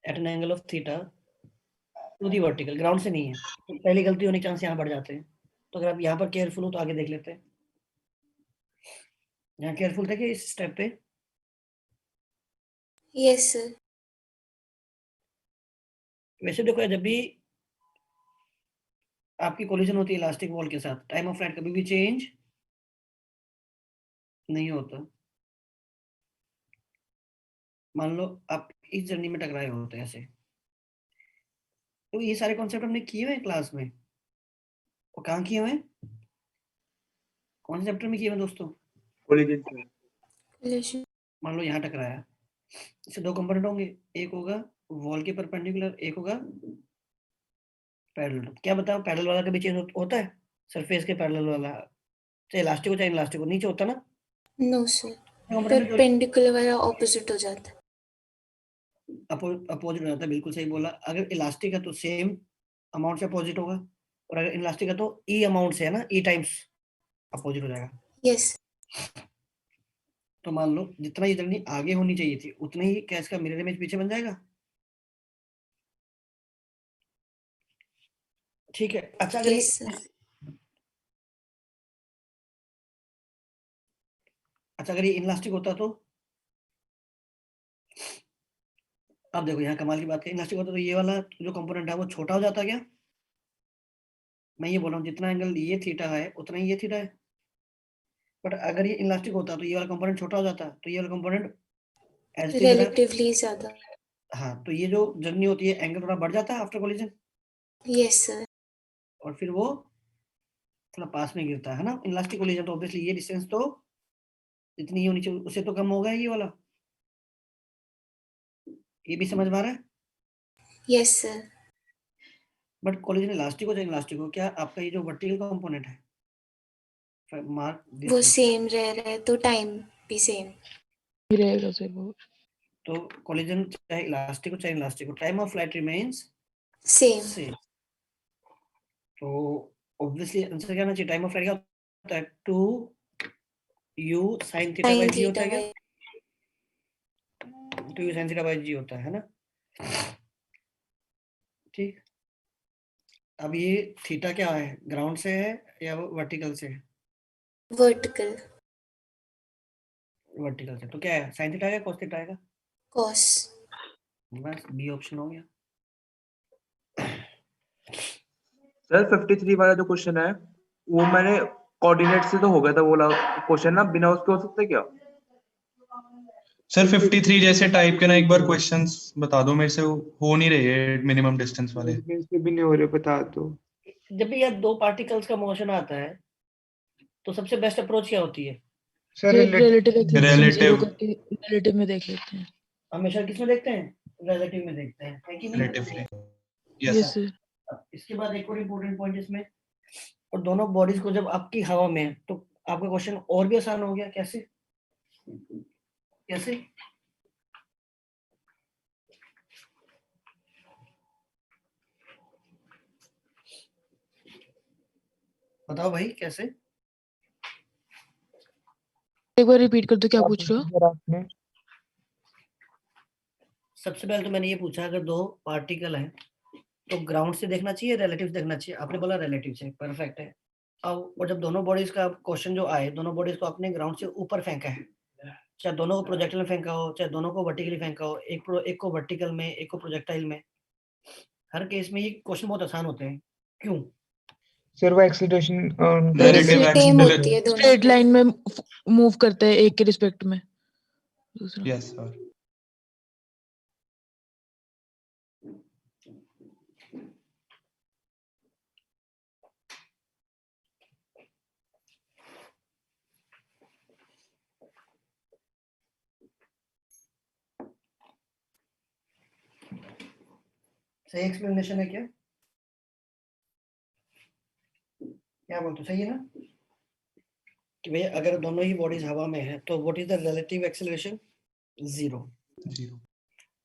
at an angle of theta to the vertical, ground से नहीं है, तो पहली गलती होने के चांस यहाँ बढ़ जाते हैं। तो अगर आप यहाँ पर केयरफुल हो तो आगे देख लेते हैं। यहाँ केयरफुल थे कि इस स्टेप पे? Yes sir. वैसे देखो, जब भी आपकी कोलिजन होती है इलास्टिक वॉल के साथ, टाइम ऑफ फ्लाइट कभी भी चेंज नहीं होता। मान लो आप इस जर्नी में टकराए होते हैं ऐसे, तो ये सारे कॉन्सेप्ट हमने किए हुए हैं क्लास में, और कहाँ किए हुए हैं, कौन से चैप्टर में किए हुए हैं दोस्तों? कोलिजन से। Collision. मान लो यहाँ टकराया, इससे दो कंपोनेंट होंगे, एक होगा वॉल के परपेंडिकुलर, एक होगा पैरेलल। क्या बताओ, पैरेलल वाला कभी चेंज होता है? सरफेस के पैरेलल वाला, चाहे इलास्टिक हो चाहे इलास्टिक हो, नीचे होता ना नो सर, कंपोनेंट जो परपेंडिकुलर वाला ऑपोजिट हो जाता है। अपोजिट हो जाता है, बिल्कुल सही बोला। अगर इलास्टिक है तो सेम अमाउंट से अपोजिट होगा, और अगर इलास्टिक है तो ई अमाउंट से, है ना, ई टाइम्स अपोजिट हो जाएगा। यस। तो मान लो जितना ये जर्नी आगे होनी चाहिए थी उतना ही क्या इसका मिरर इमेज पीछे बन जाएगा? ठीक है। अच्छा अगर यस सर। अच्छा अगर ये इनलास्टिक होता तो? अब देखो यहाँ कमाल की बात है, इनलास्टिक होता तो ये वाला जो कंपोनेंट है वो छोटा हो जाता क्या? मैं ये बोल रहा हूँ जितना एंगल ये थीटा है उतना ही ये थीटा है, बट अगर ये इनलास्टिक होता तो ये वाला कंपोनेंट छोटा हो जाता, तो ये वाला कंपोनेंट एज इट इज रहा। रिलेटिवली ज्यादा। हाँ, तो ये जो जर्नी होती है एंगल थोड़ा बढ़ जाता है आफ्टर कोलिजन, यस सर। और फिर वो थोड़ा पास में गिरता है ना इनलास्टिक कोलिजन, तो ऑब्वियसली ये डिस्टेंस तो जितनी ही होनी चाहिए उससे तो कम होगा ये वाला। ये भी समझ में आ रहा है? Yes sir. But collision elastic हो चाहे इलास्टिक हो, क्या आपका ये जो वर्टिकल कंपोनेंट है, मार्क वो दिस, सेम रह रहा है तो टाइम भी सेम ही रहेगा सर वो। तो कोलिजन चाहे इलास्टिक हो चाहे इलास्टिक हो, time of flight remains same. Same. तो ऑब्वियसली आंसर क्या आना चाहिए? टाइम ऑफ फ्लाइट क्या होता है? 2u sin theta by sine g होता थीटा है क्या? 2u sin थीटा बाय जी होता है ना? ठीक। अब ये थीटा क्या है, ग्राउंड से है या वर्टिकल से है? वर्टिकल। वर्टिकल से, तो क्या है, sin थीटा आएगा, cos थीटा आएगा? कॉस। बस बी ऑप्शन हो गया। सर 53 वाला जो क्वेश्चन है वो मैंने कोऑर्डिनेट से तो हो गया था वो वाला क्वेश्चन ना, बिना उसके हो सकता है क्या? सर 53 जैसे टाइप के ना एक बार क्वेश्चंस बता दो मेरे से, हो नहीं रहे हैं मिनिमम डिस्टेंस वाले। मेरे से भी नहीं हो रहे, बता दो। जब भी यार दो पार्टिकल्स का मोशन आता है तो सबसे बेस्ट अप्रोच क्या होती है? Sir relative acceleration zero Relative. करके रिलेटिव में देख लेते हैं। हमेशा किसमें देखते हैं? रिलेटिव में देखते हैं, है कि नहीं? रिलेटिवली। Yes yes sir. इसके बाद एक और इम्पोर्टेंट पॉइंट इसमें, और दोनों बॉडीज को जब आपकी हवा में है तो आपका क्वेश्चन और भी आसान हो गया। कैसे? कैसे? बताओ भाई कैसे? एक बार रिपीट कर दो, क्या पूछ रहे हो? सर आपने सबसे पहले तो मैंने ये पूछा, अगर दो पार्टिकल हैं तो ग्राउंड से देखना चाहिए, रिलेटिव देखना चाहिए? आपने बोला रिलेटिव से, परफेक्ट है। अब और जब दोनों बॉडीज का क्वेश्चन जो आए, दोनों बॉडीज को आपने ग्राउंड से ऊपर फेंका है, चाहे दोनों को प्रोजेक्टाइल में फेंका हो चाहे दोनों को वर्टिकली फेंका हो, एक को वर्टिकल में एक को प्रोजेक्टाइल में, हर केस में ये क्वेश्चन बहुत आसान होते हैं। क्यों? सर वो एक्सीलरेशन Relative सेम acceleration. होती है दोनों स्ट्रेट की। लाइन में मूव करते हैं एक के रिस्पेक्ट में दूसरा। Yes sir. सही एक्सप्लेनेशन है क्या? क्या बोलते हो, सही है ना? कि भैया अगर दोनों ही बॉडीज हवा में है तो what is the relative acceleration? Zero. Zero.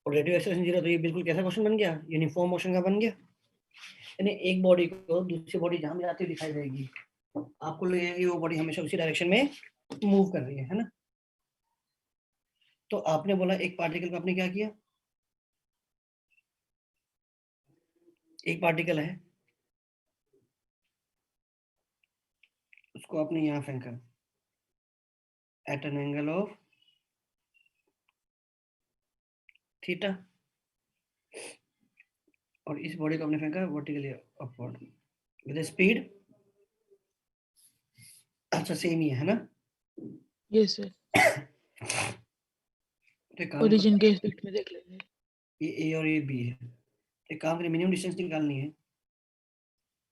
और रिलेटिव एक्सेलरेशन जीरो, तो ये बिल्कुल कैसा क्वेश्चन बन गया? यूनिफॉर्म मोशन का बन गया। यानी एक बॉडी को दूसरी बॉडी जहां भी जाती हुई दिखाई देगी, आपको लगेगा कि वो बॉडी हमेशा उसी डायरेक्शन में मूव कर रही है ना? तो आपने बोला एक पार्टिकल को आपने क्या किया? एक पार्टिकल है, उसको आपने यहाँ फेंका at an angle of theta, और इस बॉडी को आपने फेंका वर्टिकली अपवर्ड विद स्पीड, अच्छा सेम ही है ना? यस सर, तो एक काम ओरिजिन के इफेक्ट में देख लेंगे। ये ए और ये बी है, तो एक काम करें, मिनिमम डिस्टेंस निकालनी है,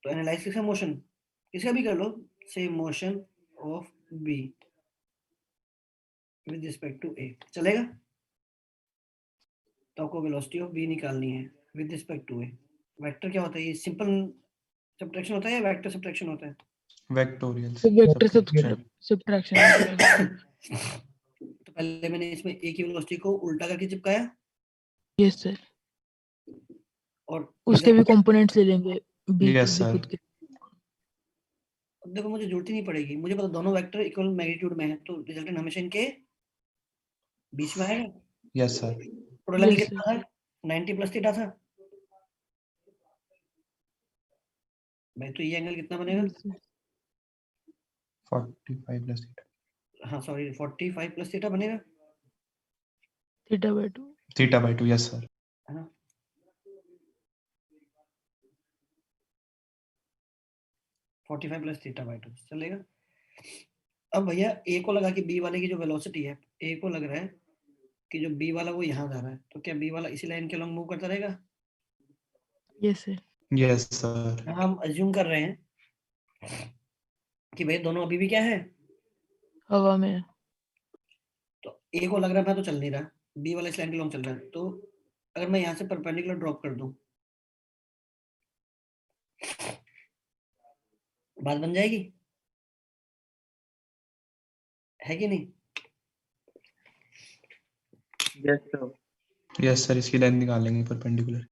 तो एनालाइज किसका, मोशन किसका भी कर लो, से motion of B with respect to A, चलेगा? तो आपको वेलोसिटी ऑफ बी निकालनी है with respect to A. Vector क्या होता है, ये सिंपल सब्ट्रैक्शन होता है या वेक्टर सब्ट्रैक्शन होता है? वेक्टोरियल तो वेक्टर subtraction। सब्ट्रैक्शन। तो पहले मैंने इसमें ए की वेलोसिटी को उल्टा करके चिपकाया, यस सर, और उसके इधर भी कंपोनेंट्स ले लेंगे बी Yes, sir. खुद के। देखो मुझे जरूरत ही नहीं पड़ेगी, मुझे पता दोनों वेक्टर इक्वल मैग्नीट्यूड में है, तो रिजल्टेंट हमेशा इनके बीच में आएगा। Yes, sir. Total angle Yes, कितना था? 90 प्लस थीटा था भाई, तो ये एंगल कितना बनेगा? Yes, sir. 45 plus theta. हाँ सॉरी 45 प्लस थीटा बनेगा, theta by 2। Theta by 2, yes, sir. है ना? Forty five plus theta by 2 चलेगा। अब भैया ए को लगा कि बी वाले की जो वेलोसिटी है, ए को लग रहा है कि जो बी वाला वो यहाँ जा रहा है, तो क्या बी वाला इसी लाइन के लॉन्ग मूव करता रहेगा? Yes sir, Yes, sir. हम अज्यूम कर रहे हैं कि भाई दोनों अभी भी क्या है, हवा में। तो ए को लग रहा है मैं तो चल नहीं रहा, बी वाला इस लाइन के लॉन्ग चल रहा है, तो अगर मैं यहाँ से परपेंडिकुलर ड्रॉप कर दूं, बात बन जाएगी, है कि नहीं? Yes sir. Yes, sir. इसकी लेंथ निकाल लेंगे परपेंडिकुलर।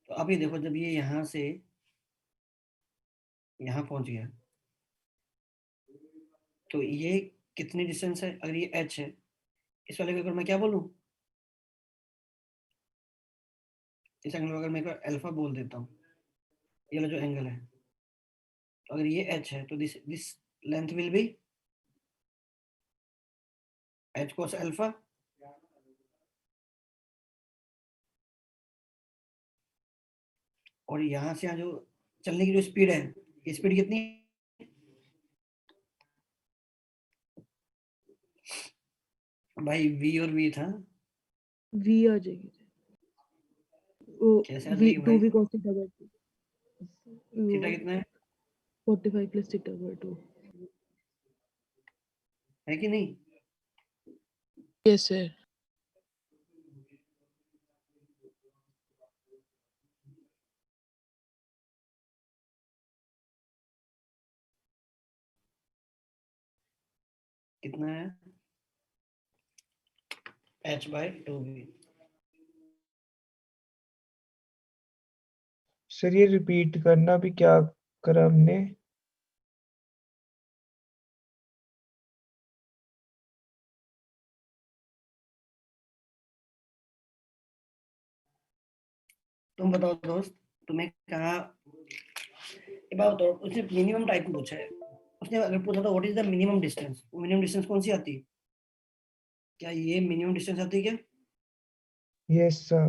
तो आप ये देखो, जब ये यहाँ से यहाँ पहुंच गया, तो ये कितनी डिस्टेंस है? अगर ये h है, इस वाले को अगर मैं क्या बोलूं, इस एंगल को अगर मैं अल्फा बोल देता हूँ, ये वाला जो एंगल है, तो अगर ये h है तो this length will be h cos alpha, और यहाँ से यहाँ जो चलने की जो स्पीड है, ये स्पीड कितनी है? भाई v और v था, v आ जाएगी वो कैसे आ v जाएगी 2 भाई? v cos theta by 2, theta कितना है, 45 प्लस थीटा बाय 2। है कि नहीं? यस सर, कितना है? h by 2v। सर ये रिपीट करना भी क्या करा हमने? तुम बताओ दोस्त, तुम्हें कहा, ये बात बताओ, उसने मिनिमम टाइप में पूछा है, उसने अगर पूछा था what is the minimum distance, वो मिनिमम डिस्टेंस कौन सी आती है? क्या ये मिनिमम डिस्टेंस आती है क्या? Yes sir.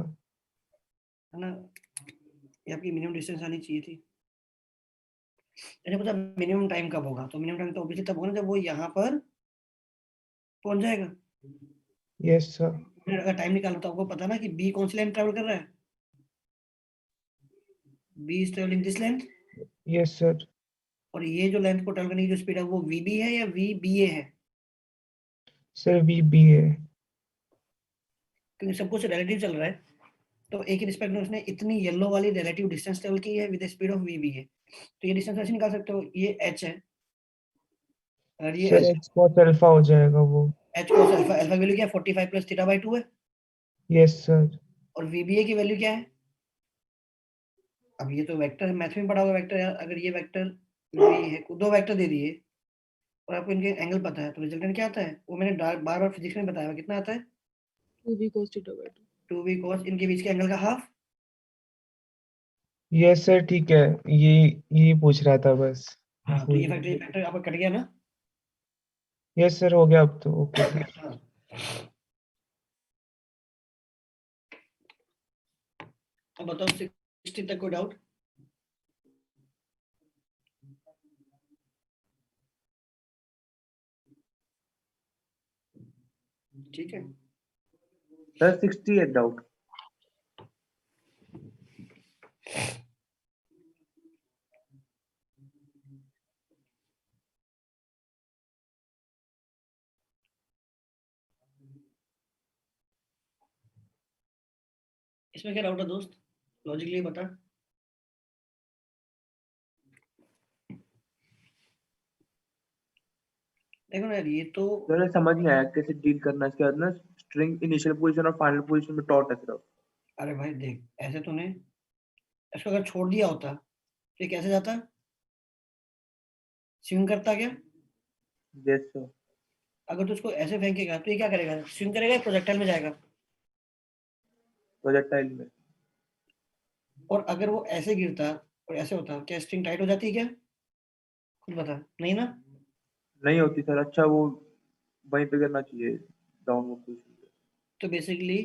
है ना? ये आपकी मिनिमम डिस्टेंस आनी चाहिए थी। मैंने पूछा मिनिमम टाइम कब होगा, तो मिनिमम टाइम तो ऑब्वियसली तब होगा ना जब वो यहाँ पर पहुंच जाएगा। Yes sir. अगर टाइम निकालो तो आपको पता ना कि बी कौन सी लाइन ट्रेवल कर रहा है, B is travelling this length, yes sir. और ये जो लेंथ को ट्रेवल करने की जो स्पीड है वो वी बी है या वी बी ए है? सर VB है। क्योंकि सब कुछ रिलेटिव चल रहा है, तो एक ही रिस्पेक्ट में उसने इतनी येलो वाली रिलेटिव डिस्टेंस ट्रेवल की है with speed of v b है, तो ये डिस्टेंस ऐसे निकाल सकते हो, ये h है, और ये सर H cos अल्फा हो जाएगा वो। h cos alpha, alpha value क्या है? 45 प्लस थीटा बाई 2 है, यस सर। और VBA की वैल्यू क्या है? अब ये तो वेक्टर मैथ में पढ़ा हुआ वेक्टर है, अगर ये वेक्टर है, दो वेक्टर दे दिए और आपको इनके एंगल पता है, तो रिजल्टेंट क्या आता है? वो मैंने बार बार फिजिक्स में बताया, कितना आता है? 2v cos theta by 2। 2v cos इनके बीच के एंगल का हाफ, यस सर ठीक है, ये पूछ रहा था बस। हाँ तो ये फैक्टर आपका कट गया ना। यस सर हो गया अब तो, ओके सर। हाँ। अब बताओ 60 तक कोई डाउट? ठीक है। सर 60 है डाउट। इसमें क्या डाउट है दोस्त, लॉजिकली बता। देखो ना यार, ये तो सर समझ नहीं आया कैसे डील करना है इसके बाद ना, स्ट्रिंग इनिशियल पोजीशन और फाइनल पोजीशन में डॉट है सिर्फ। अरे भाई देख, ऐसे तूने इसको अगर छोड़ दिया होता तो ये कैसे जाता, स्विंग करता क्या? Yes sir. अगर तू उसको ऐसे फेंकेगा तो ये क्या करेगा, स्विंग करेगा या प्रोजेक्टाइल में जाएगा? प्रोजेक्टाइल में। और अगर वो ऐसे गिरता और ऐसे होता, क्या स्ट्रिंग टाइट हो जाती है क्या? खुद बता, नहीं ना। नहीं होती सर, अच्छा वो वहीं पे करना चाहिए, डाउनवर्ड पोजीशन पे। तो बेसिकली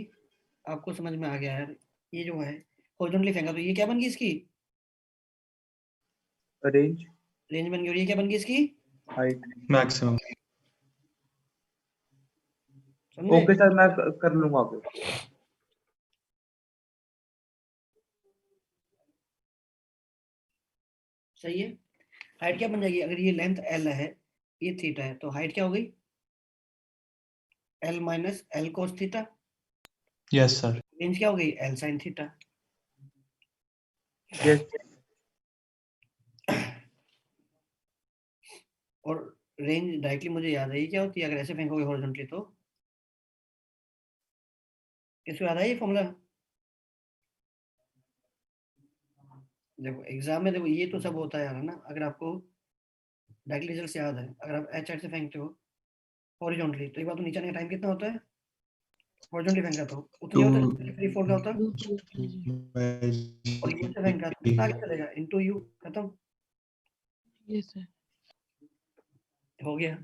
आपको समझ में आ गया यार, ये जो है हॉरिजॉन्टली फेंका तो ये क्या बन गई इसकी, रेंज। रेंज बन गई। और ये क्या बन गई इसकी, हाइट। मैक्सिमम। समझे? ओके सर, मैं कर लूंगा फिर। सही है। हाइट क्या बन जाएगी, अगर ये लेंथ एल है, ये थीटा है, तो हाइट क्या हो गई, L minus L cos theta. Yes sir. Range क्या हो गई, एल साइन थीटा। यस। और रेंज डायरेक्टली मुझे याद है ये क्या होती है, अगर ऐसे फेंकोगे हॉरिजॉन्टली तो किसको याद है ये फॉर्मूला? देखो एग्जाम में, देखो ये तो सब होता है यार, है ना। अगर आपको डायरेक्टली रिजल्ट याद है, अगर आप एच से फेंकते हो हॉरिजॉन्टली तो एक बार तो नीचे आने का टाइम कितना होता है, हॉरिजॉन्टली फेंक रहा तो उतनी टू होता है जितनी फ्री फॉल का होता। और ये से फेंक रहा तो कितना आगे चलेगा, इनटू यू, खत्म, यस सर। हो गया।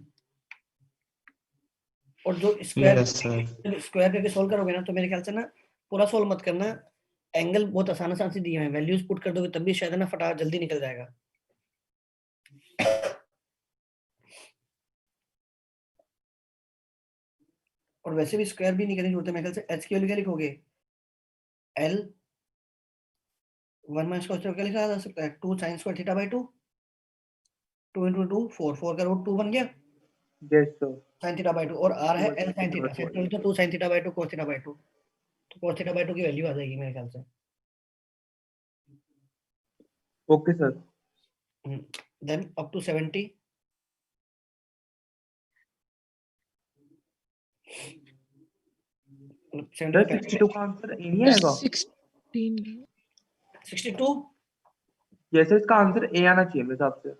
और जो स्क्वायर यस सर। जब स्क्वायर करके सोल्व करोगे ना, तो मेरे ख्याल से ना पूरा सोल्व मत करना, एंगल बहुत आसान आसान से दिए हैं, वैल्यूज पुट कर दोगे तब भी शायद है ना फटा जल्दी निकल जाएगा। और वैसे भी स्क्वायर भी नहीं करने की जरूरत है, मेरे ख्याल से एच की वैल्यू क्या लिखोगे, एल 1 माइनस cos क्या लिखा जा सकता है, 2 sin square theta by 2, 2 into 2 4, 4 का रूट 2 बन गया yes sir. sin theta by 2, और आर है एल sin थीटा, सेंट्रल तो 2 sin theta by 2 cos theta by 2, तो cos थीटा बाई 2 की वैल्यू आ जाएगी मेरे ख्याल से। Okay sir. Then up to 70, sir 62 का आंसर ए नहीं आएगा? 16। 62। यस सर, इसका आंसर ए आना चाहिए मेरे हिसाब से।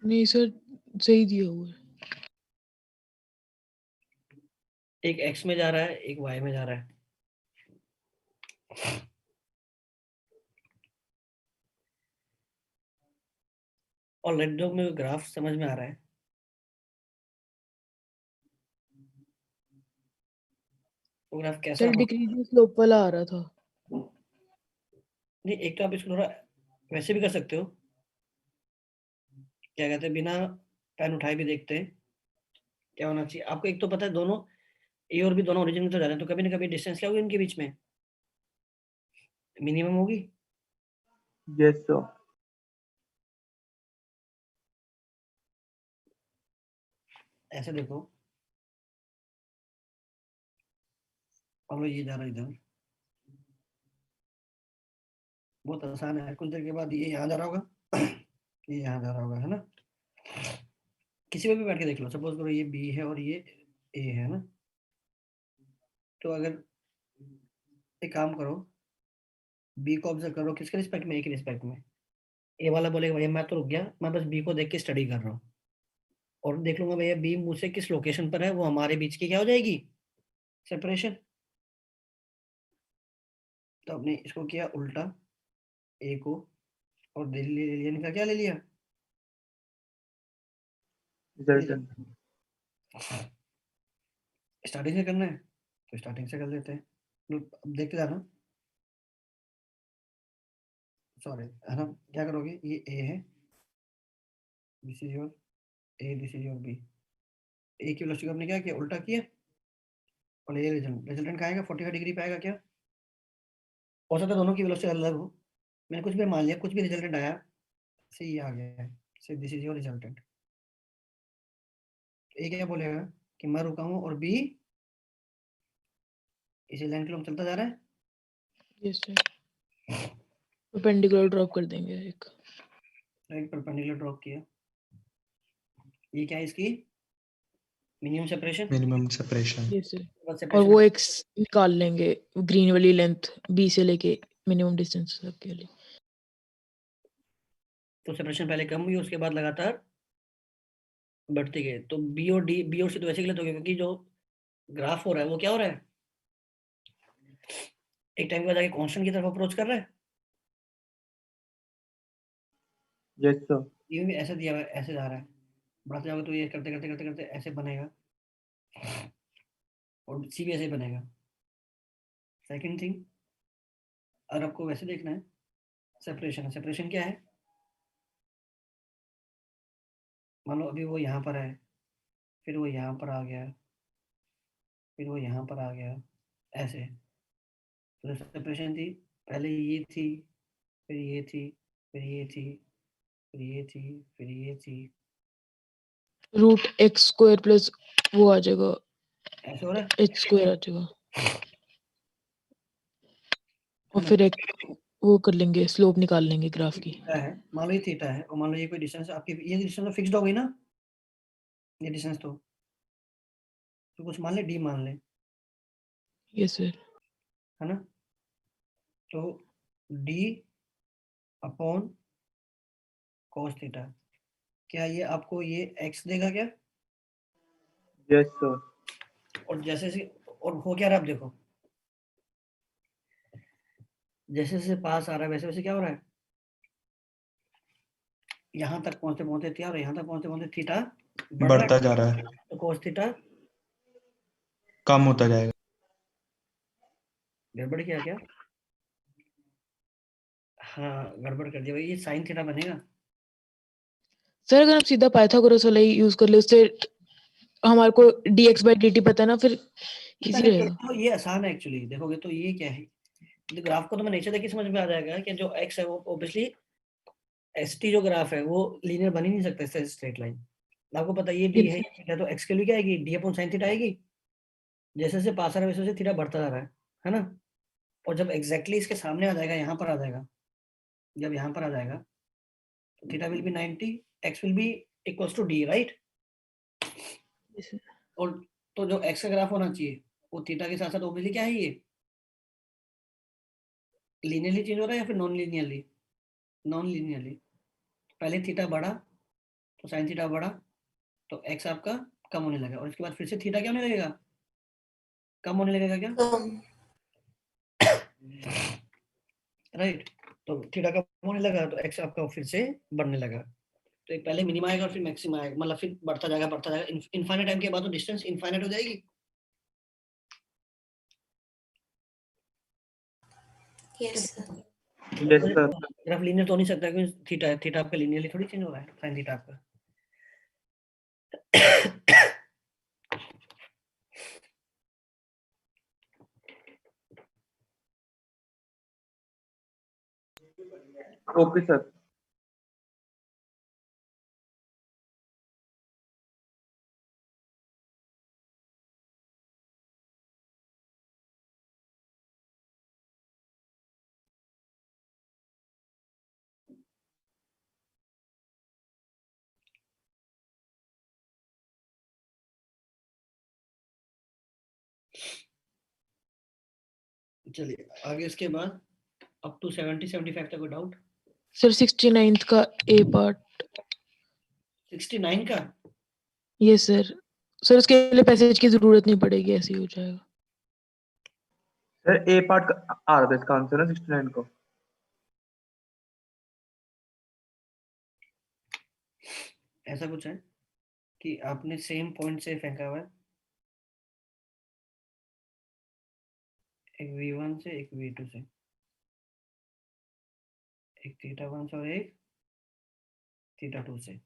नहीं सर, सही दिया हुआ है। एक एक्स में जा रहा है, एक वाई में जा रहा है। और लेट दो में ग्राफ समझ में आ रहा है, वो ग्राफ कैसा सर हो, डिक्रीजिंग स्लोप वाला आ रहा था। नहीं एक तो आप इसको थोड़ा वैसे भी कर सकते हो, क्या कहते हैं, बिना पेन उठाए भी देखते हैं क्या होना चाहिए आपको। एक तो पता है दोनों ए और बी दोनों ओरिजिन में तो जा रहे हैं, तो कभी ना कभी डिस्टेंस क्या होगी इनके बीच में, मिनिमम होगी। Yes sir. ऐसे देखो, अब ये जा रहा है इधर, बहुत आसान है, कुछ देर के बाद ये यहाँ जा रहा होगा ये यहाँ जा रहा होगा, है ना। किसी में भी बैठ के देख लो, सपोज करो ये बी है और ये ए है ना, तो अगर एक काम करो, बी को ऑब्जर्व करो, किसके रिस्पेक्ट में, ए के रिस्पेक्ट में। ए वाला बोलेगा भैया मैं तो रुक गया, मैं बस बी को देख के स्टडी कर रहा हूँ, और देख लूंगा भैया बी मुझसे किस लोकेशन पर है, वो हमारे बीच की क्या हो जाएगी, सेपरेशन। तो हमने इसको किया उल्टा, ए को और ले लिया निकला, क्या ले लिया? रिजल्टेंट। स्टार्टिंग से करना है तो स्टार्टिंग से कर लेते हैं, अब देखते जाना। सॉरी है ना, क्या करोगे, ये ए है, this is your A, this is your B. A की वेलोसिटी को आपने क्या किया, उल्टा किया, और ये रिजल्टेंट का आएगा 45 डिग्री पे आएगा। क्या हो सकता है दोनों की वेलोसिटी अलग हो, मैंने कुछ भी मान लिया, कुछ भी रिजल्टेंट आया, से ये आ गया है, से दिस इज योर रिजल्टेंट। ए क्या बोलेगा कि मैं रुका हूँ, और बी इसी लाइन के लोग चलता जा रहा है। यस सर, परपेंडिकुलर ड्रॉप कर देंगे एक। राइट, परपेंडिकुलर ड्रॉप किया। ये क्या है इसकी minimum separation. Minimum separation. Yes sir, और वो एक निकाल लेंगे ग्रीन वाली लेंथ बी से लेके मिनिमम डिस्टेंस तक के लिए। तो सेपरेशन पहले कम हुई, उसके बाद लगातार बढ़ते गए। तो बी और डी, बी और सी तो वैसे गलत हो गया, क्योंकि जो ग्राफ हो रहा है वो क्या हो रहा है, एक टाइम के बाद आगे कांस्टेंट की तरफ अप्रोच कर रहा है। Yes sir. ये भी ऐसे दिया हुआ है, ऐसे जा रहा है, बढ़ते जाओगे तो ये करते करते करते करते ऐसे बनेगा, और सी भी ऐसे बनेगा। सेकंड थिंग, और आपको वैसे देखना है, सेपरेशन। सेपरेशन क्या है, मान लो अभी वो यहाँ पर है, फिर वो यहाँ पर आ गया, फिर वो यहाँ पर आ गया, ऐसे। तो सेपरेशन थी, पहले ये थी, फिर ये थी, फिर ये थी, फिर ये थी, फिर ये थी, रूट एक्स स्क्वायर प्लस वो आ जाएगा, ऐसे हो रहा है। एच स्क्वायर आ जाएगा, और है फिर एक वो कर लेंगे, स्लोप निकाल लेंगे ग्राफ की। थीटा है, मान लो ये थीटा है, और मान लो ये कोई डिस्टेंस आपकी, ये डिस्टेंस तो फिक्स्ड हो गई ना, ये डिस्टेंस तो कुछ मान ले, डी मान ले, यस सर, है ना। तो डी अपॉन cos थीटा, क्या ये आपको ये x देगा क्या? Yes sir. और जैसे से, और हो क्या रहा है, आप देखो, जैसे जैसे पास आ रहा है वैसे वैसे क्या हो रहा है, यहाँ तक पहुंचते पहुंचते थीटा, और यहाँ तक पहुंचते पहुंचते थीटा बढ़ रहा बढ़ता है, जा रहा है, तो cos थीटा कम होता जाएगा। गड़बड़ किया क्या? हाँ गड़बड़ कर दिया भाई, ये sin थीटा बनेगा। सर अगर हम सीधा पाइथागोरस वाला ही यूज कर ले, उससे हमारे को dx by dt पता है ना, फिर इजी रहेगा। तो ये आसान है एक्चुअली, देखोगे तो ये क्या है, ग्राफ को तो मैं नेचर देख के समझ में आ जाएगा कि जो x है वो ऑब्वियसली st जो ग्राफ है वो लीनियर बन ही नहीं सकता इससे स्ट्रेट लाइन। आपको पता है ये d है, थीटा, तो x के लिए क्या आएगी, d अपॉन sin थीटा आएगी। जैसे जैसे पास आ रहा है वैसे वैसे थीटा बढ़ता जा रहा है ना। और जब एग्जैक्टली इसके सामने आ जाएगा, यहाँ पर आ जाएगा, जब यहाँ पर आ जाएगा तो theta will be 90, x will be equals to d, right. और तो जो x का ग्राफ होना चाहिए वो थीटा के साथ साथ ऑब्वियसली क्या है, ये लीनियरली चेंज हो रहा है या फिर नॉन लीनियरली? Non linearly. पहले थीटा बढ़ा तो साइन थीटा बढ़ा, तो x आपका कम होने लगा, और इसके बाद फिर से थीटा क्या होने लगेगा, कम होने लगेगा क्या, राइट। तो थीटा कम होने लगा तो x आपका फिर से बढ़ने लगा। तो एक पहले मिनिमा आएगा और फिर मैक्सिमा आएगा, मतलब फिर बढ़ता जाएगा, इनफाइनाइट टाइम के बाद तो डिस्टेंस इनफाइनाइट हो जाएगी। Yes sir. Yes sir. Graph linear तो हो नहीं सकता, क्योंकि थीटा है, थीटा आपका लीनियरली थोड़ी चेंज हो रहा है, साइन थीटा आपका। Okay sir. चलिए आगे, इसके बाद अप टू 70 75 तक कोई डाउट? सर 69th का ए पार्ट। 69 का? यस सर, सर उसके लिए पैसेज की जरूरत नहीं पड़ेगी, ऐसे ही हो जाएगा। सर ए पार्ट आ रहा था इसका आंसर ना 69 को। ऐसा कुछ है कि आपने सेम पॉइंट से फेंका हुआ है, एक V1 से एक V2 से, एक θ1 से और एक θ2 से।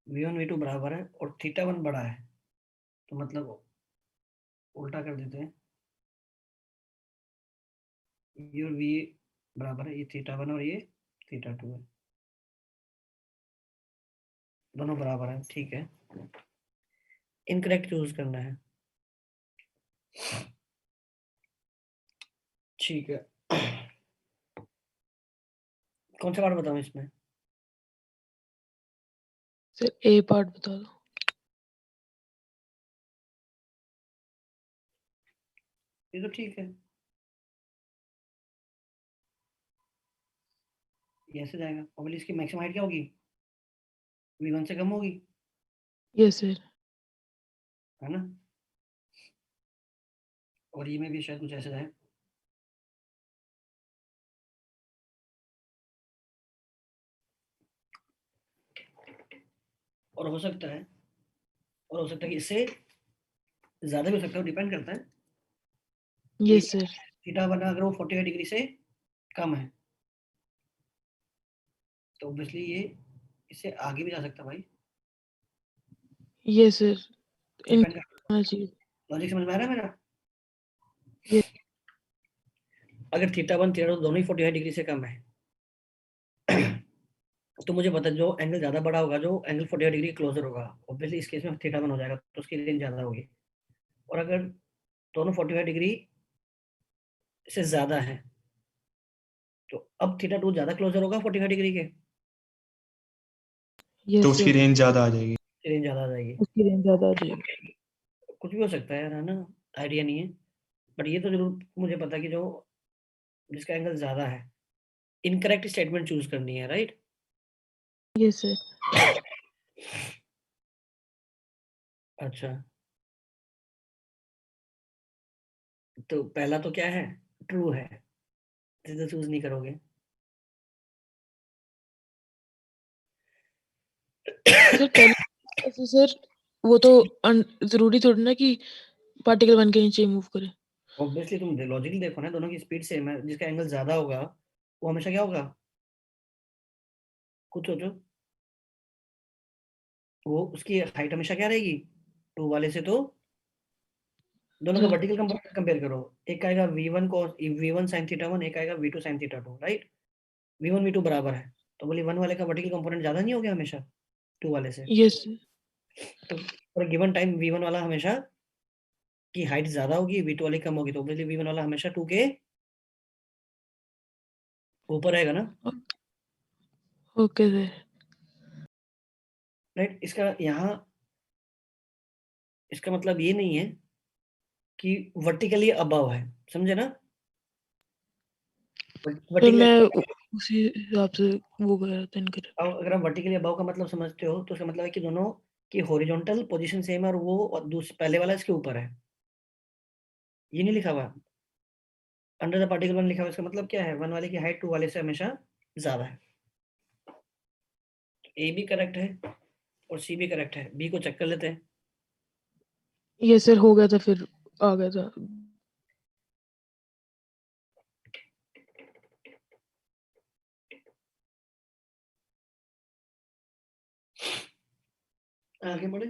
V1 V2 बराबर है और θ1 बड़ा है, तो मतलब उल्टा कर देते हैं, ये और V बराबर है, ये θ1 और ये θ2 है, दोनों बराबर है, ठीक है। इनकरेक्ट चूज करना है, ठीक है। कौन सा पार्ट बताऊं इसमें? सर ए पार्ट बता दो। ये तो ठीक है, ये ऐसे जाएगा। और इसकी मैक्सिमम हाइट क्या होगी? V1 से कम होगी, यस सर। है ना? और ये में भी शायद कुछ ऐसे जाए, और हो सकता है, और हो सकता है कि इससे ज्यादा भी हो सकता है, डिपेंड करता है यस सर। θ1 अगर वो 45 डिग्री से कम है तो ऑब्वियसली ये इससे आगे भी जा सकता है भाई, यस सर। डिपेंड करता होना चाहिए। है। लॉजिक समझ में आ रहा है मेरा? यस। अगर θ1 θ2 दोनों ही 45 डिग्री से कम है तो मुझे पता है जो एंगल ज्यादा बड़ा होगा, जो एंगल 45 डिग्री क्लोजर होगा, ऑब्वियसली इस केस में θ1 हो जाएगा, तो उसकी रेंज ज्यादा होगी। और अगर दोनों 45 डिग्री से ज्यादा है तो अब θ2 ज्यादा क्लोजर होगा 45 डिग्री के, तो यस उसकी सर। रेंज ज्यादा आ जाएगी। रेंज ज्यादा आ जाएगी। उसकी रेंज ज्यादा आ जाएगी। कुछ भी हो सकता है यार, है ना, आइडिया नहीं है, बट ये तो जरूर मुझे पता है कि जो जिसका एंगल ज्यादा है, इनकरेक्ट स्टेटमेंट चूज करनी है, राइट? Yes sir. अच्छा, तो पहला तो क्या है, ट्रू है, जिसे चूज नहीं करोगे। सर पहले ऐसे सर वो तो जरूरी थोड़ी ना कि पार्टिकल 1 के नीचे मूव करे। ऑब्वियसली तुम लॉजिकली देखो ना, दोनों की स्पीड सेम है, जिसका एंगल ज्यादा होगा वो हमेशा क्या होगा, खुद सोचो, वो उसकी हाइट हमेशा क्या रहेगी, टू वाले से। तो दोनों का सर वर्टिकल कंपोनेंट कंपेयर करो, एक आएगा V1 cos V1 sin θ1, एक आएगा V2 sin θ2, right? V1 V2 बराबर है, तो बोली वन वाले का वर्टिकल कंपोनेंट ज्यादा नहीं हो गया हमेशा टू वाले से? Yes sir. तो फॉर गिवन टाइम V1 वाला हमेशा की हाइट ज्यादा होगी, V2 वाली कम होगी, तो ऑब्वियसली V1 वाला हमेशा 2 के ऊपर रहेगा ना, ओके सर। राइट? इसका यहाँ इसका मतलब ये नहीं है कि वर्टिकली अबव है, समझे ना? सर वर्टिकली, मैं उसी हिसाब से वो कर रहा था इनकर। अगर आप वर्टिकली अबव का मतलब समझते हो तो उसका मतलब है कि दोनों की हॉरिजॉन्टल पोजीशन सेम है, और वो और पहले वाला इसके ऊपर है, ये नहीं लिखा हुआ अंडर द पार्टिकल वन लिखा हुआ। इसका मतलब क्या है, वन वाले की हाइट टू वाले से हमेशा ज्यादा है। ए भी करेक्ट है और सी भी करेक्ट है, बी को चेक कर लेते हैं। ये सर हो गया था, फिर आ गया था। आगे बढ़े,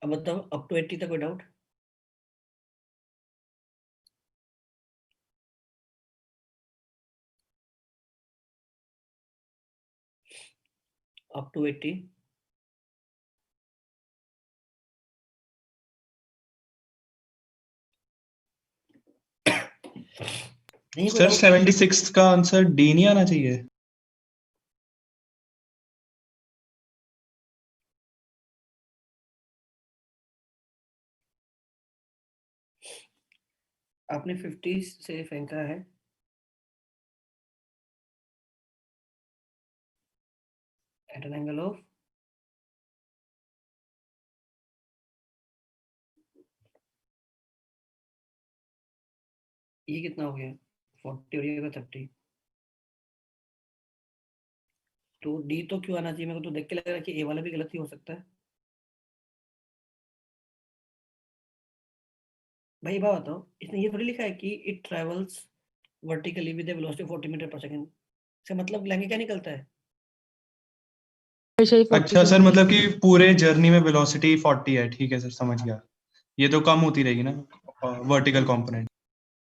अब बताओ अप टू 80 तक कोई डाउट? Up to 80? नहीं कोई सर डाउट? 76 का आंसर डी नहीं आना चाहिए। आपने 50 से फेंका है, एट एन एंगल ऑफ ये कितना हो गया 40 और ये 30, तो डी तो क्यों आना चाहिए? मेरे को तो देख के लग रहा है कि ए वाला भी गलत ही हो सकता है। भाई बात बताओ, इसने ये थोड़ी लिखा है कि it travels vertically with a velocity 40 metre per second, से मतलब लेंगे क्या निकलता है? हमेशा ही 40 अच्छा सर, चलता है। मतलब कि पूरे जर्नी में वेलोसिटी 40 है, ठीक है सर, समझ गया। ये तो कम होती रहेगी ना वर्टिकल कंपोनेंट।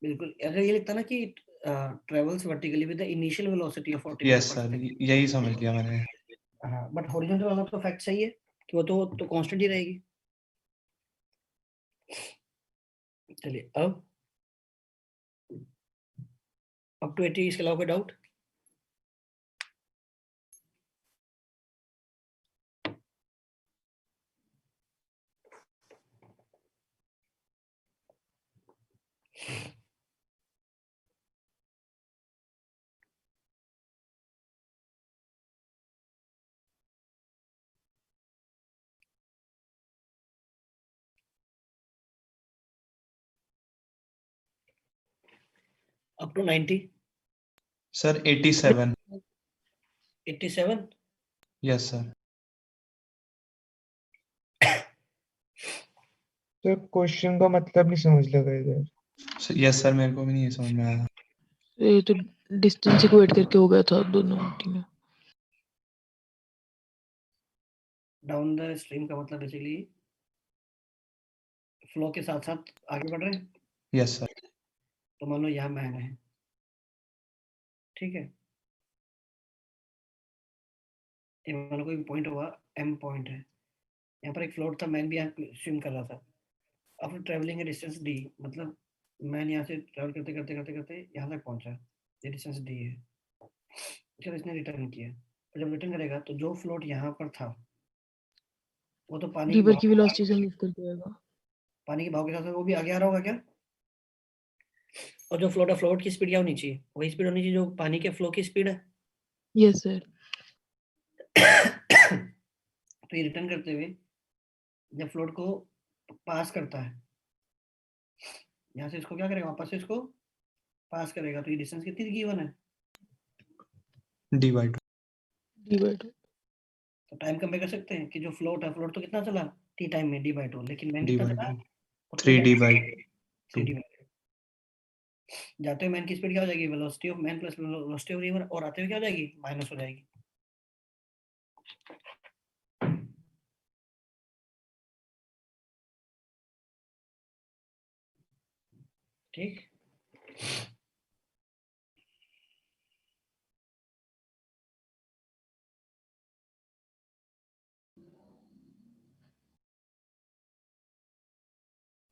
बिल्कुल, अगर ये लिखता ना कि travels vertically with the initial velocity of 40 metre yes per sir, second. यही समझ लिया मैंने। हाँ, बट हॉरिजॉन्टल वाला तो फैक्ट सही है कि वो तो कांस्टेंट ही रहेगी। चलिए अब टू 80 इसके अलावा कोई doubt? Up to 90, sir 87। 87। Yes sir. तो क्वेश्चन का मतलब नहीं समझ लगा इधर। यस सर, मेरे को भी नहीं समझ में आया। ये तो डिस्टेंस इक्वेट करके हो गया था दोनों टीमें। डाउन द स्ट्रीम का मतलब बेसिकली फ्लो के साथ साथ आगे बढ़ रहे हैं। Yes sir. तो मान लो यहाँ मैन है, ठीक है, ये मान लो कोई पॉइंट हुआ, एम पॉइंट है, यहाँ पर एक फ्लोट था, मैन भी यहाँ स्विम कर रहा था। आफ्टर ट्रेवलिंग डिस्टेंस डी, मतलब मैन यहाँ से ट्रैवल करते करते करते करते यहाँ तक पहुंचा, ये डिस्टेंस डी है। चलो इसने रिटर्न किया, और जब रिटर्न करेगा तो जो फ्लोट यहाँ पर था वो तो पानी की रिवर बहाव की वेलोसिटी से मूव करके आएगा। पानी के बहाव के साथ वो भी आगे आ रहा होगा क्या? और जो फ्लोट है, फ्लोट की स्पीड क्या होनी चाहिए? वही स्पीड होनी चाहिए जो पानी के फ्लो की स्पीड है। Yes sir. तो ये रिटर्न करते हुए जब फ्लोट को पास करता है, यहाँ से इसको क्या करेगा, वापस से इसको पास करेगा, तो ये डिस्टेंस कितनी गिवन है? D/2। डिवाइड। तो टाइम कंपेयर कर सकते हैं कि जो फ्लोट है, फ्लोट तो कितना चला टी टाइम में d/2, लेकिन मैन कितना चला? D/2 उतने टाइम 3D/2। 3d। जाते हुए मैन की स्पीड क्या हो जाएगी? Velocity of man plus velocity of river, और आते हुए क्या हो जाएगी? माइनस हो जाएगी। ठीक,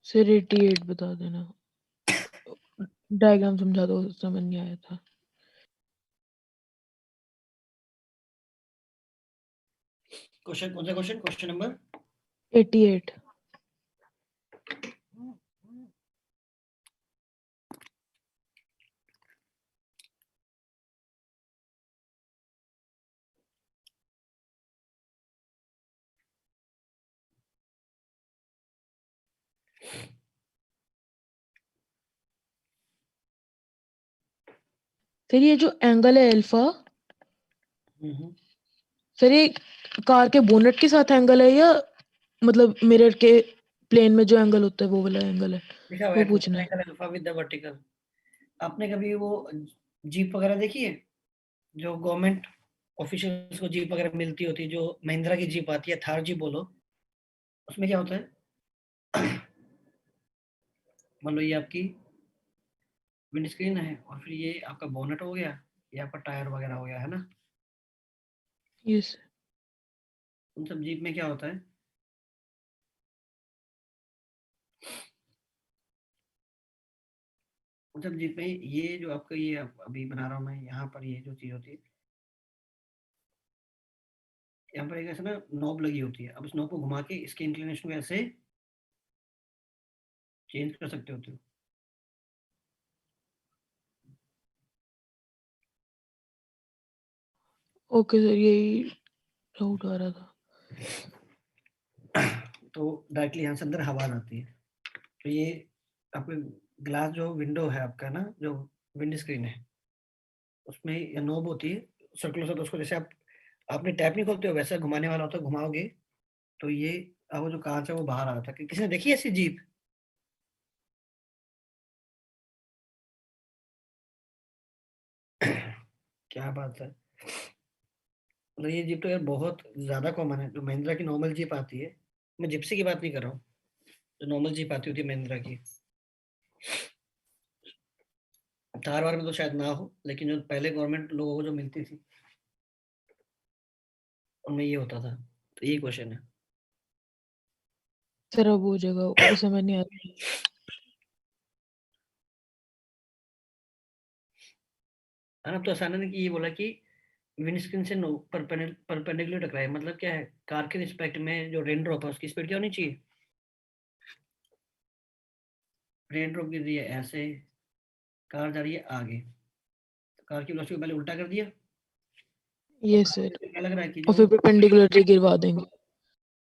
सर 88 बता देना, डायग्राम समझा दो, समझ नहीं आया था। क्वेश्चन कौन सा क्वेश्चन? Question number 88। सर ये जो एंगल है अल्फा, सर ये कार के बोनेट के साथ एंगल है या मतलब मिरर के प्लेन में जो एंगल होता है वो वाला एंगल है? लिखा हुआ वो है पूछना है। Angle alpha with the vertical. आपने कभी वो जीप वगैरह देखी है, जो गवर्नमेंट ऑफिशियल्स को जीप वगैरह मिलती होती है, जो महिंद्रा की जीप आती है, थार जीप बोलो, उसमें क्या होता है? मान लो ये आपकी विंड स्क्रीन है, और फिर ये आपका बोनेट हो गया, ये आपका टायर वगैरह हो गया, है ना? यस। उन सब जीप में क्या होता है? उन सब जीप में ये जो आपका ये अभी बना रहा हूँ मैं, यहाँ पर ये जो चीज होती है, यहाँ पर एक ऐसा ना नॉब लगी होती है। अब इस नॉब को घुमा के इसके इंक्लिनेशन को ऐसे चेंज कर सकते होते हो। ओके सर, यही डाउट आ रहा था। तो डायरेक्टली यहाँ से अंदर हवा आती है, तो ये आपको ग्लास जो विंडो है आपका ना, जो विंड स्क्रीन है, उसमें ये नोब होती है सर्कुलर सा, तो उसको जैसे आप आपने टैप नहीं खोलते हो वैसा घुमाने वाला होता है, घुमाओगे तो ये वो जो कांच है वो बाहर आ रहा था। किसी ने देखी है ऐसी जीप? क्या बात है, मतलब ये जीप तो यार बहुत ज्यादा कॉमन है। जो महिंद्रा की नॉर्मल जीप आती है, मैं जिप्सी की बात नहीं कर रहा हूँ, जो नॉर्मल जीप आती होती है महिंद्रा की, थार वार में तो शायद ना हो, लेकिन जो पहले गवर्नमेंट लोगों को जो मिलती थी उनमें ये होता था। तो यही क्वेश्चन है। सर अब हो जाएगा, वो समझ नहीं आ रहा। है ना, तो आसान है ना कि ये बोला कि विंडस्क्रीन से परपेंडिकुलर टकराए, मतलब क्या है, कार के रिस्पेक्ट में जो रेन ड्रॉप है उसकी स्पीड क्या होनी चाहिए? रेन ड्रॉप गिर रही है ऐसे, कार जा रही है आगे, तो कार की वेलोसिटी को पहले उल्टा कर दिया। तो यस सर, क्या लग रहा है कि और फिर परपेंडिकुलरली गिरवा देंगे।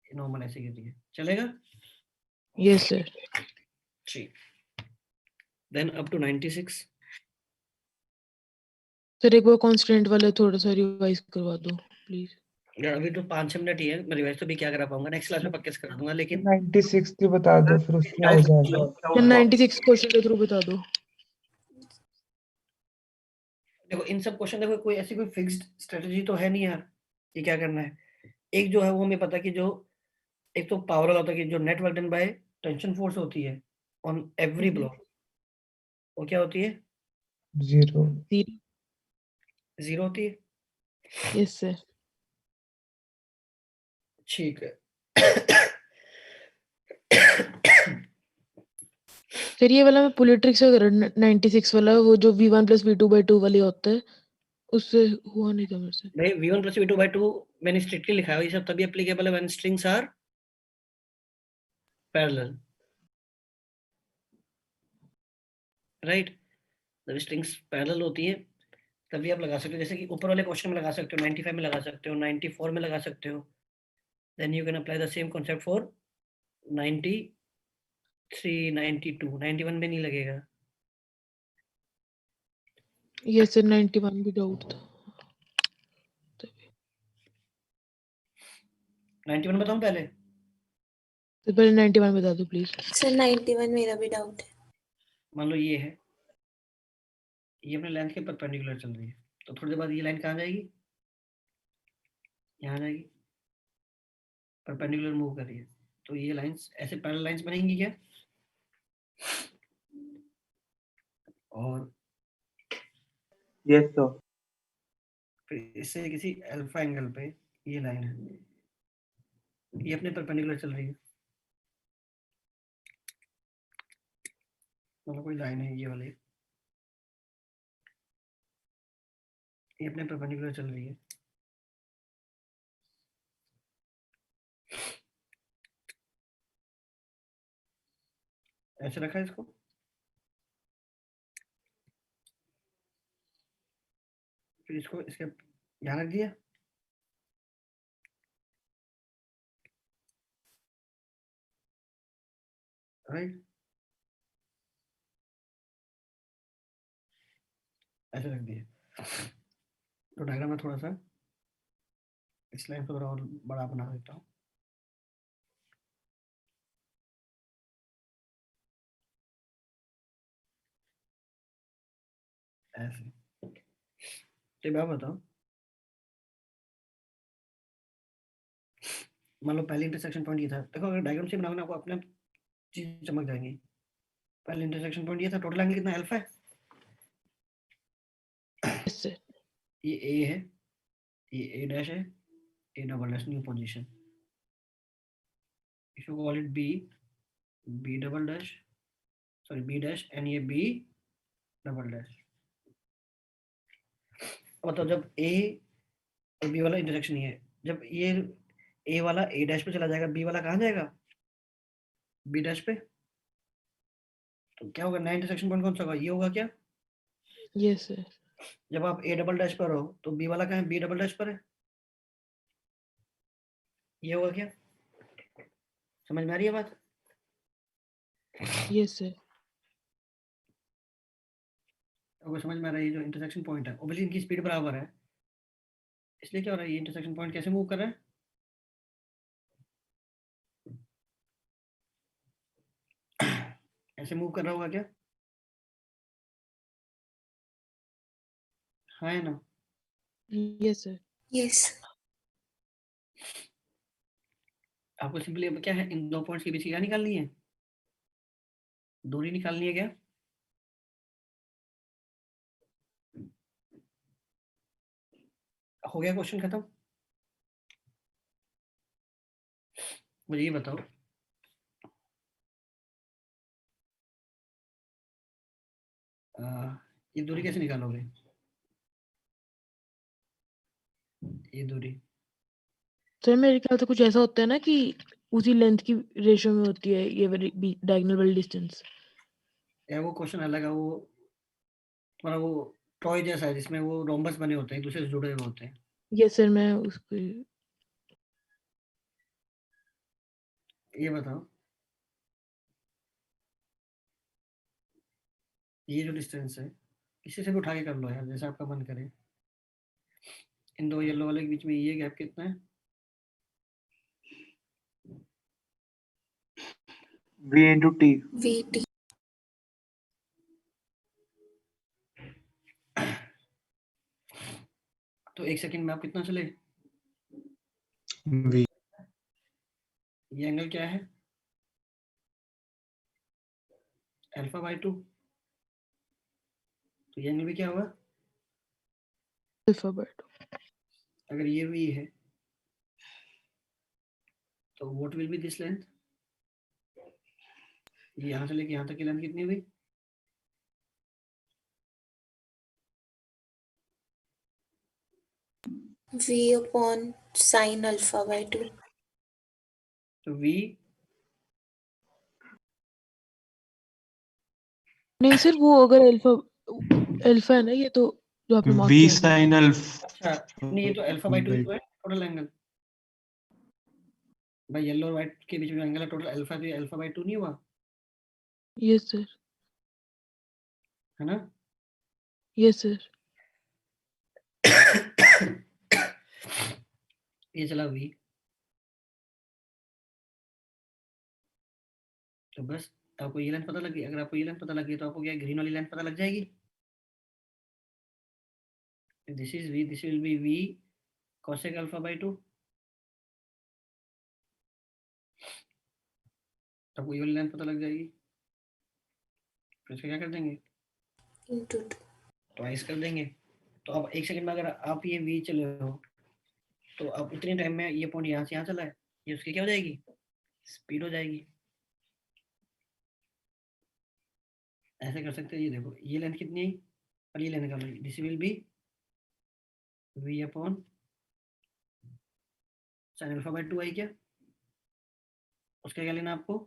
नॉर्मल ऐसे गिर रही है, चलेगा? Yes sir. ठीक, देन अप टू 96। सर एक बार कांस्टेंट वाले थोड़ा सा रिवाइज करवा दो प्लीज। यार अभी तो 5-6 मिनट ही है, मैं रिवाइज तो भी क्या करा पाऊंगा, नेक्स्ट क्लास में पक्के से करा दूंगा, लेकिन 96 की बता दो, फिर उसमें हो जाएगा। 96 क्वेश्चन के थ्रू बता दो। देखो इन सब क्वेश्चन, देखो कोई ऐसी कोई फिक्स्ड स्ट्रेटजी तो है नहीं यार कि क्या करना है। एक जो है वो हमें पता कि जो एक तो पावर वाला होता है कि जो net work done by tension force होती है ऑन एवरी ब्लॉक, वो क्या होती है? 0। 0 होती है। Yes sir. ठीक है। सर ये वाला मैं पुली ट्रिक से कर 96 वाला, वो जो v1 + v2/2 वाली होता है, उससे हुआ नहीं था मेरे से। भाई v1 + v2/2 मैंने स्ट्रिक्टली लिखा है, ये सब तभी एप्लीकेबल है when strings are parallel, right? जब स्ट्रिंग्स पैरेलल होती है तभी आप लगा सकते हो, जैसे कि ऊपर वाले क्वेश्चन में लगा सकते हो, 95 में लगा सकते हो, 94 में लगा सकते हो। Then you can apply the same concept for 93, 92, 91 में नहीं लगेगा। यस सर, 91 भी डाउट था। 91 बताऊं पहले? तो पहले 91 बता दो प्लीज। सर 91 मेरा भी डाउट है। मान लो ये है, ये अपने लेंथ के परपेंडिकुलर चल रही है, तो थोड़ी देर बाद ये लाइन कहाँ जाएगी? यहाँ जाएगी, परपेंडिकुलर मूव कर रही है, तो ये लाइंस ऐसे पैरेलल लाइंस बनेंगी क्या? और यस सर। फिर इससे किसी अल्फा एंगल पे ये लाइन है, ये अपने परपेंडिकुलर चल रही है, मतलब कोई लाइन है ये वाली, ये अपने परपेंडिकुलर चल रही है। ऐसे रखा है इसको, फिर इसको इसके यहाँ रख दिया, राइट? ऐसे रख दिया। तो डायग्राम में थोड़ा सा इस लाइन को थोड़ा और बड़ा बना देता हूँ। ऐसे, तो मैं बताओ, मान लो पहले इंटरसेक्शन पॉइंट ये था, देखो अगर डायग्राम से बनाओगे ना आपको अपने आप चीज चमक जाएंगी। पहले इंटरसेक्शन पॉइंट ये था, टोटल एंगल कितना अल्फा है? Yes sir. ये ए है, ये ए डैश है, A double dash new position, if you call it B, B double dash, sorry B dash, and ये बी डबल डैश। मतलब जब ए और बी वाला इंटरसेक्शन ही है, जब ये ए वाला ए डैश पे चला जाएगा, बी वाला कहाँ जाएगा? बी डैश पे। तो क्या होगा, नया इंटरसेक्शन पॉइंट कौन सा होगा? ये होगा क्या? Yes sir. जब आप ए डबल डैश पर हो तो बी वाला कहाँ है? बी डबल डैश पर है, ये होगा क्या? समझ में आ रही है बात? Yes sir. आपको समझ में आ रहा है ये जो इंटरसेक्शन पॉइंट है ऑब्वियसली इनकी स्पीड बराबर है, इसलिए क्या हो रहा है ये इंटरसेक्शन पॉइंट कैसे मूव कर रहा है, ऐसे मूव कर रहा होगा क्या, हाँ है ना। Yes sir. यस आपको सिंपली अब क्या है इन दो पॉइंट्स के बीच की क्या निकालनी है, दूरी निकालनी है क्या, हो गया क्वेश्चन खत्म। मुझे ये बताओ ये दूरी कैसे निकालोगे, ये दूरी सर मेरे ख्याल से कुछ ऐसा होता है ना कि उसी लेंथ की रेशियो में होती है ये डायगोनल वाली डिस्टेंस। या वो क्वेश्चन अलग है, वो तुम्हारा वो टॉय जैसा है जिसमें वो रोम्बस बने होते हैं एक दूसरे से जुड़े हुए होते हैं। यस सर मैं उसको ये बताओ ये जो डिस्टेंस है किसी से भी उठा के कर लो यार जैसा आपका मन करे, इन दो येलो वाले के बीच में ये गैप कितना है, V into T. VT तो एक सेकंड में आप कितना चले, V ये एंगल क्या है α/2, तो ये एंगल भी क्या होगा, अल्फाबेट। अगर ये v है तो what will be this length, ये यहाँ से लेके यहाँ तक की लेंथ कितनी हुई, V upon sin α/2 तो v नहीं सर वो अगर अल्फा है ना ये तो जो आपने मार्क V किया था। sin alpha अच्छा नहीं ये तो α/2 ही तो है टोटल एंगल, भाई येलो और व्हाइट के बीच में एंगल है टोटल अल्फा, तो ये α/2 नहीं हुआ यस सर। है ना। Yes sir. ये चला v, तो बस आपको ये लेंथ पता लगी, अगर आपको ये लेंथ पता लगी तो आपको क्या ग्रीन वाली लेंथ पता लग जाएगी, this is v, this will be v cosec α/2, तो आपको ये वाली लेंथ पता लग जाएगी, फिर इसका क्या कर देंगे into 2 ट्वाइस कर देंगे। तो अब एक सेकंड में अगर आप ये v चले हो तो अब इतने टाइम में ये पॉइंट यहाँ से यहाँ चला है, ये उसकी क्या हो जाएगी स्पीड हो जाएगी, ऐसे कर सकते हैं। ये देखो ये लेंथ कितनी है और ये लेंथ निकालो, this will be v upon sin α/2 आई क्या, उसका क्या लेना आपको,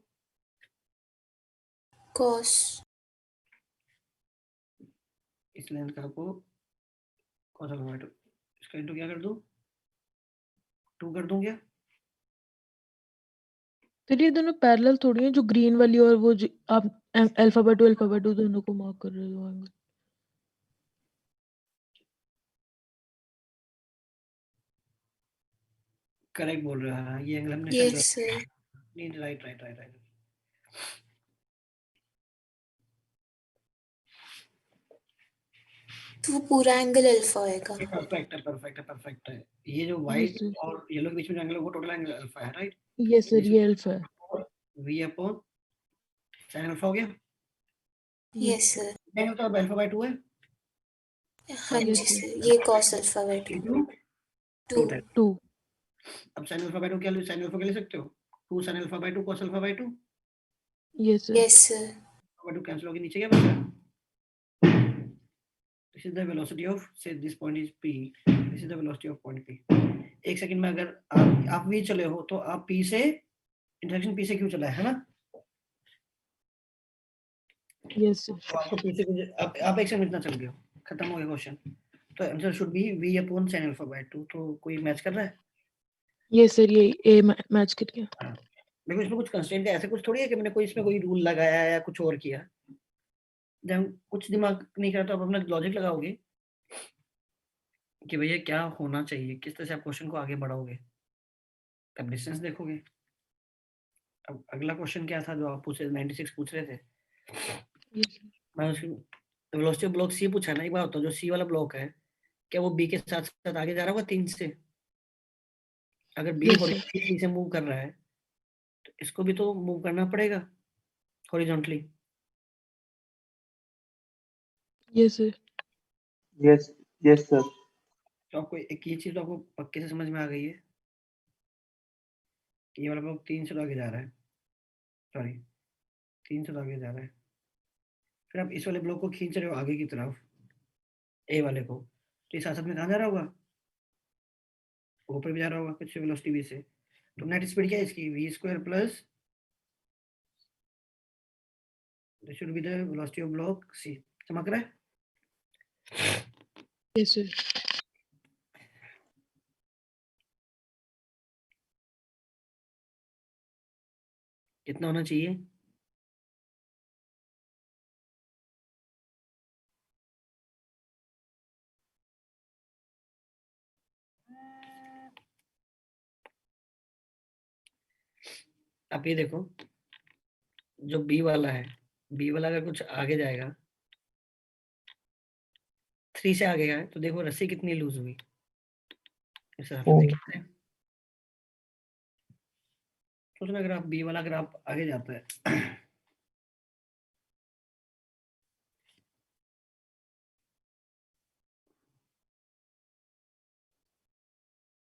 cos इस लेंथ का आपको cos α/2, इसका इंटू क्या कर दूं 2 कर दूं क्या, सर ये दोनों पैरेलल थोड़ी हैं जो ग्रीन वाली और वो जो आप अल्फा/2 दोनों को मार्क कर रहे हो एंगल। करेक्ट बोल रहे हो, हाँ ये एंगल हमने yes sir नहीं राइट राइट राइट राइट, तो वो पूरा एंगल अल्फा होएगा। परफेक्ट है परफेक्ट है परफेक्ट है, ये जो यस व्हाइट सर। और येलो के बीच में जो एंगल है वो टोटल एंगल अल्फा है राइट, यस सर ये अल्फा है। v अपॉन sin अल्फा हो गया, yes sir एंगल तो अब α/2 है हाँ Yes, जी sir. सर ये cos α/2 इंटू 2 2 अब sin α/2 क्या sin अल्फा क्या ले सकते हो 2 sin α/2 cos α/2, yes sir. yes sir α/2 cancel होके नीचे क्या बचा, this is the velocity of say this point is p, this is the velocity of point p। एक सेकंड में अगर आप v चले हो तो आप p से इंटरेक्शन p से क्यों चला है ना, यस सर। तो आपको p से आप एक सेकंड इतना चल गए हो, खत्म हो गया क्वेश्चन, तो answer should be v upon sin α/2, तो कोई मैच कर रहा है, यस सर ये ए मैच कर गया। देखो इसमें कुछ कंस्ट्रेंट है, ऐसे कुछ थोड़ी है कि मैंने कोई इसमें कोई रूल लगाया या कुछ और किया, जब कुछ दिमाग नहीं करता तो आप अपना लॉजिक लगाओगे कि भैया क्या होना चाहिए, किस तरह से आप क्वेश्चन को आगे बढ़ाओगे, तब डिस्टेंस देखोगे। अब अगला क्वेश्चन क्या था जो आप पूछ रहे 96 पूछ रहे थे? Yes, sir. मैं उसकी वेलोसिटी ऑफ ब्लॉक सी पूछा ना। एक बार बताओ, जो सी वाला ब्लॉक है क्या वो बी के साथ साथ आगे जा रहा होगा 3 से? अगर बी Yes, sir. हॉरिजॉन्टली 3 से मूव कर रहा है तो इसको भी तो मूव करना पड़ेगा horizontally. Yes, sir. Yes yes sir. तो आपको एक ये चीज तो आपको पक्के से समझ में आ गई है कि ये वाला ब्लॉक 3 से तो आगे जा रहा है, सॉरी 3 से तो आगे जा रहा है। फिर आप इस वाले ब्लॉक को खींच रहे हो आगे की तरफ, ए वाले को, तो इस साथ में कहाँ जा रहा होगा? ऊपर भी जा रहा होगा कुछ वेलोसिटी v से। तो नेट स्पीड क्या है इसकी? v square plus this should be the velocity of block c। चमक रहा है? Yes, sir. कितना होना चाहिए? आप ये देखो, जो बी वाला है, बी वाला अगर कुछ आगे जाएगा 3 से आगे है तो देखो रस्सी कितनी लूज हुई, इस हिसाब से ओ। देख सकते हैं। सोचना अगर आप बी वाला अगर आप आगे जाता है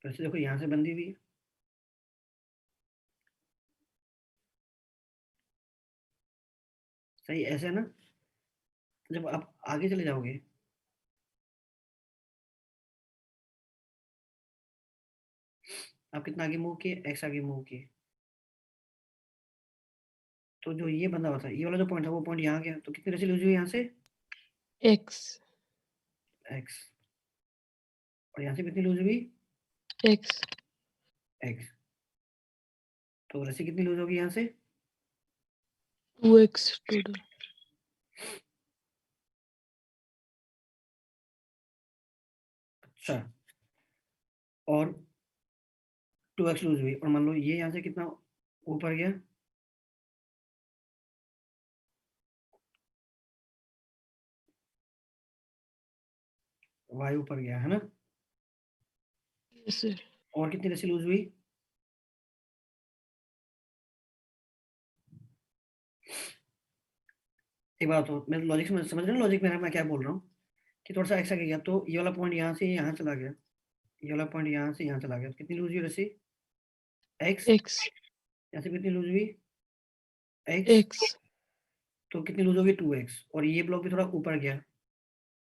तो ऐसे देखो यहाँ से बंधी हुई है, सही ऐसे है ना। जब आप आगे चले जाओगे आप कितना आगे मूव किए? एक्स आगे मूव किए, तो जो ये बंदा हुआ था, ये वाला जो पॉइंट था वो पॉइंट यहाँ गया, तो कितनी रस्सी लूज हुई यहाँ से? X. एक्स। और यहाँ से कितनी लूज हुई? X. एक्स। तो रस्सी कितनी लूज होगी यहाँ से? 2X total. अच्छा, और 2x लूज हुई, और मान लो ये यहाँ से कितना ऊपर गया? y ऊपर गया है ना। Yes, sir. और कितनी रस्सी लूज हुई? एक बात हो, मैं लॉजिक समझ रहे हो लॉजिक मेरा, मैं क्या बोल रहा हूँ कि थोड़ा सा एक्स्ट्रा गया तो ये वाला पॉइंट यहाँ से यहाँ चला गया, ये वाला पॉइंट यहाँ से यहाँ चला गया, तो कितनी लूज हुई रस्सी? x। X. यहाँ से कितनी लूज हुई? x। X. तो कितनी लूज होगी? 2x। और ये ब्लॉक भी थोड़ा ऊपर गया,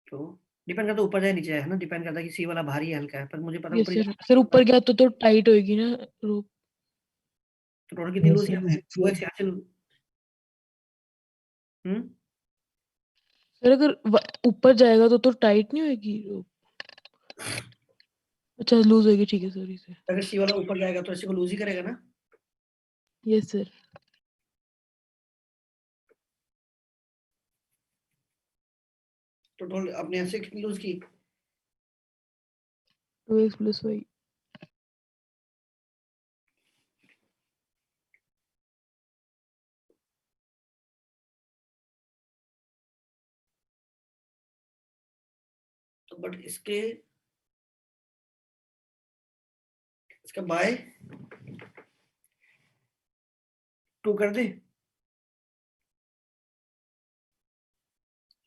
तो डिपेंड करता है ऊपर जाए नीचे जाए, है ना, डिपेंड करता है कि सी वाला भारी है हल्का है, पर मुझे पता है Yes, ऊपर sir. जाए Sir, ऊपर गया तो टाइट होएगी ना rope. तो टोटल कितनी Yes, लूज sir. किया हमने? 2x यहाँ से हम्म। सर अगर ऊपर जाएगा तो टाइट नहीं होएगी rope. अच्छा लूज होएगी, ठीक है सॉरी सर. अगर सी वाला ऊपर जाएगा तो इसी को लूज ही करेगा ना। Yes, sir. तो टोटल अपने यहाँ से कितनी लूज की? 2X plus Y. तो बट इसका बाय 2 कर दे,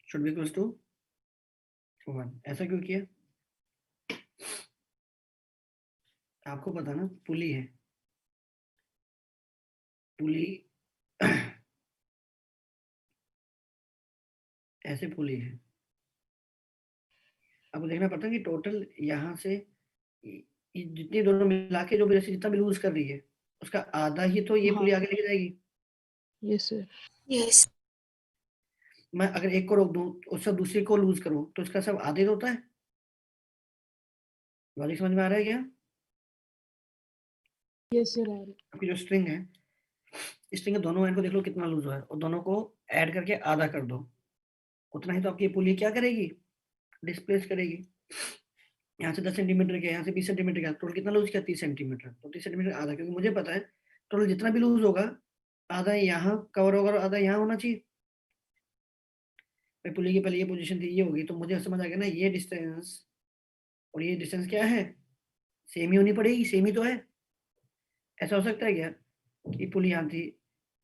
शुड बी इक्वल्स टू 1। ऐसा क्यों किया? आपको पता ना पुली है, पुली ऐसे पुली है। आपको देखना पड़ता है कि टोटल यहाँ से ये जितनी दोनों मिला के जो भी रस्सी जितना भी लूज कर रही है उसका आधा ही तो ये हाँ. पुली आगे लेके जाएगी। Yes, sir. Yes. मैं अगर एक को रोक दूं उससे दूसरी को लूज करूं तो इसका सब आधे होता है। लॉजिक समझ में आ रहा है क्या? Yes, sir. आपकी जो स्ट्रिंग है, स्ट्रिंग के दोनों एंड को देख लो कितना लूज हुआ है और दोनों को ऐड करके आधा कर दो, उतना ही तो आपकी पुली क्या करेगी, डिस्प्लेस करेगी। यहाँ से 10 सेंटीमीटर गया, यहाँ से 20 सेंटीमीटर गया, टोटल कितना लूज किया, 30 सेंटीमीटर। तो 30 सेंटीमीटर आधा, क्योंकि मुझे पता है टोटल जितना भी लूज होगा आधा यहाँ कवर होगा और आधा यहाँ होना चाहिए। भाई पुली की पहले ये पोजीशन थी, ये होगी, तो मुझे समझ आ गया ना, ये डिस्टेंस और ये डिस्टेंस क्या है, सेम ही होनी पड़ेगी, सेम ही तो है। ऐसा हो सकता है क्या कि पुली यहाँ थी,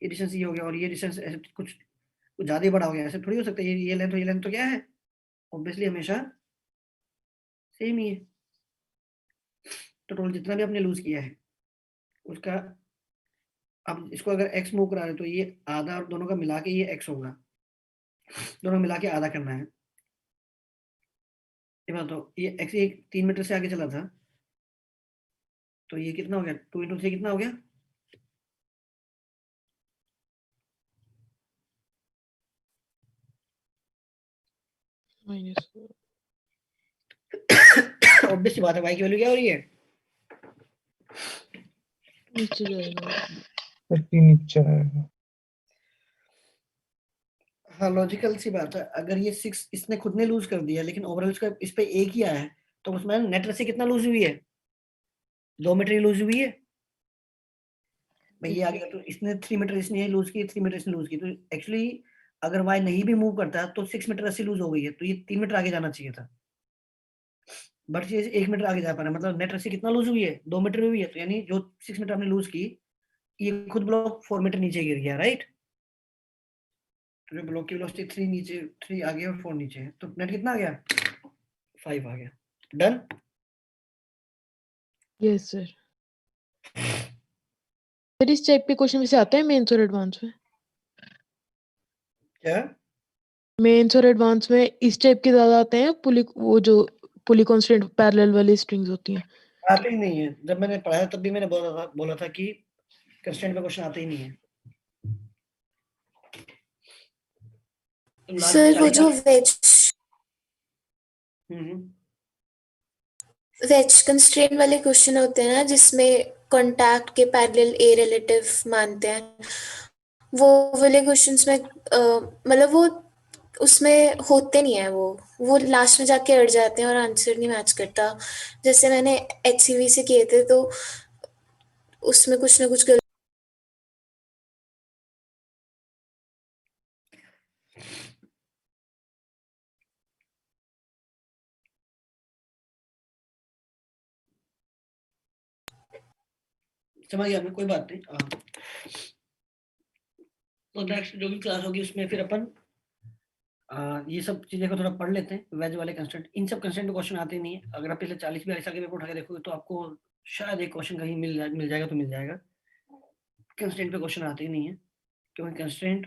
ये डिस्टेंस ये हो गया और ये डिस्टेंस ऐसे कुछ ज्यादा ही बड़ा हो गया, ऐसे थोड़ी हो सकता है। ये लेंथ और ये लेंथ तो क्या है, ऑब्वियसली हमेशा सेम ही है। तो टोटल जितना भी आपने लूज किया है उसका, अब इसको अगर x मूव करा रहे तो ये आधा और दोनों का मिला के ये x होगा, दोनों मिला के आधा करना है। ये बात तो ये x 3 मीटर से आगे चला था, तो ये कितना हो गया, 2 × 3 कितना हो गया, माइनस ऑब्वियस सी बात है, y की वैल्यू क्या हो रही है, नीचे जाएगा। 50 नीचे आएगा। हाँ लॉजिकल सी बात है। अगर ये 6 इसने खुद ने लूज कर दिया लेकिन ओवरऑल इसका इस पे एक ही आया है, तो उसमें नेट रस्सी कितना लूज हुई है, 2 मीटर ही लूज हुई है। भाई ये आ गया, तो इसने 3 मीटर इसने लूज की, 3 मीटर इसने लूज की, तो एक्चुअली अगर y नहीं भी मूव करता तो 6 मीटर रस्सी लूज हो गई है, तो ये 3 मीटर आगे जाना चाहिए था, बट ये 1 मीटर आगे जा पा रहा है। मतलब नेट रस्सी कितना लूज हुई है, 2 मीटर हुई है, तो यानी जो 6 मीटर हमने लूज की, ये खुद ब्लॉक 4 मीटर नीचे गिर गया, राइट। तो जो ब्लॉक की वेलोसिटी 3 नीचे, 3 आगे और 4 नीचे है, तो नेट कितना आ गया, 5 आ गया। डन। Yes sir. सर इस टाइप के क्वेश्चन वैसे आते हैं मेंस और एडवांस में? क्या मेंस और एडवांस में इस टाइप के ज्यादा आते हैं, पुली वो जो पुली कांस्टेंट पैरेलल वाली स्ट्रिंग्स होती हैं? आते ही नहीं है, जब मैंने पढ़ाया तब भी मैंने बोला था कि कंस्ट्रेंट पे क्वेश्चन आते ही नहीं है। तो सर वो जो वेज कंस्ट्रेंट वाले क्वेश्चन होते हैं ना, जिसमें कॉन्टैक्ट के पैरेलल ए रिलेटिव मानते हैं, वो वाले क्वेश्चंस में मतलब वो उसमें होते नहीं है, वो लास्ट में जाके अड़ जाते हैं और आंसर नहीं मैच करता। जैसे मैंने HCV से किए थे, तो उसमें कुछ ना कुछ गलत। समझ गया मैं, कोई बात नहीं। तो नेक्स्ट जो भी क्लास होगी उसमें फिर अपन ये सब चीजें को थोड़ा पढ़ लेते हैं। वेज वाले कंस्टेंट, इन सब कंस्टेंट क्वेश्चन आते ही नहीं है। अगर आप पिछले 40-42 साल के पेपर उठा के देखोगे तो आपको शायद एक क्वेश्चन कहीं मिल जाएगा तो मिल जाएगा। कंस्टेंट पे क्वेश्चन आते ही नहीं है, क्योंकि कंस्टेंट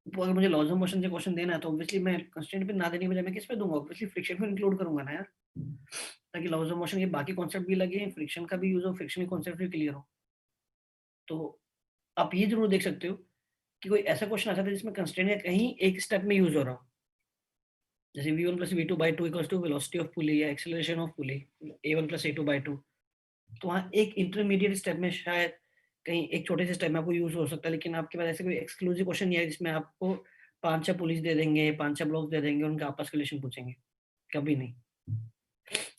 अगर मुझे लॉज ऑफ मोशन से क्वेश्चन देना है तो ऑब्वियसली मैं कंस्टेंट पे ना देने की बजाय मैं किस पे दूंगा, ऑब्वियसली फ्रिक्शन को इंक्लूड करूंगा ना यार, ताकि लॉज ऑफ मोशन के बाकी कॉन्सेप्ट भी लगे, फ्रिक्शन का भी यूज हो, फ्रिक्शन के कॉन्सेप्ट भी क्लियर हो। तो आप ये जरूर देख सकते हो कि कोई ऐसा क्वेश्चन आ सकता है जिसमें कंस्ट्रेंट कहीं एक स्टेप में यूज हो रहा हो, जैसे v1 + v2/2 equals to velocity of pulley या acceleration of pulley a1 + a2/2। तो वहाँ एक इंटरमीडिएट स्टेप में शायद कहीं एक छोटे से स्टेप में आपको यूज हो सकता है, लेकिन आपके पास ऐसे कोई एक्सक्लूसिव क्वेश्चन नहीं है जिसमें आपको 5-6 पुलिस दे देंगे, 5-6 ब्लॉक्स दे देंगे, उनका आपस का रिलेशन पूछेंगे, कभी नहीं।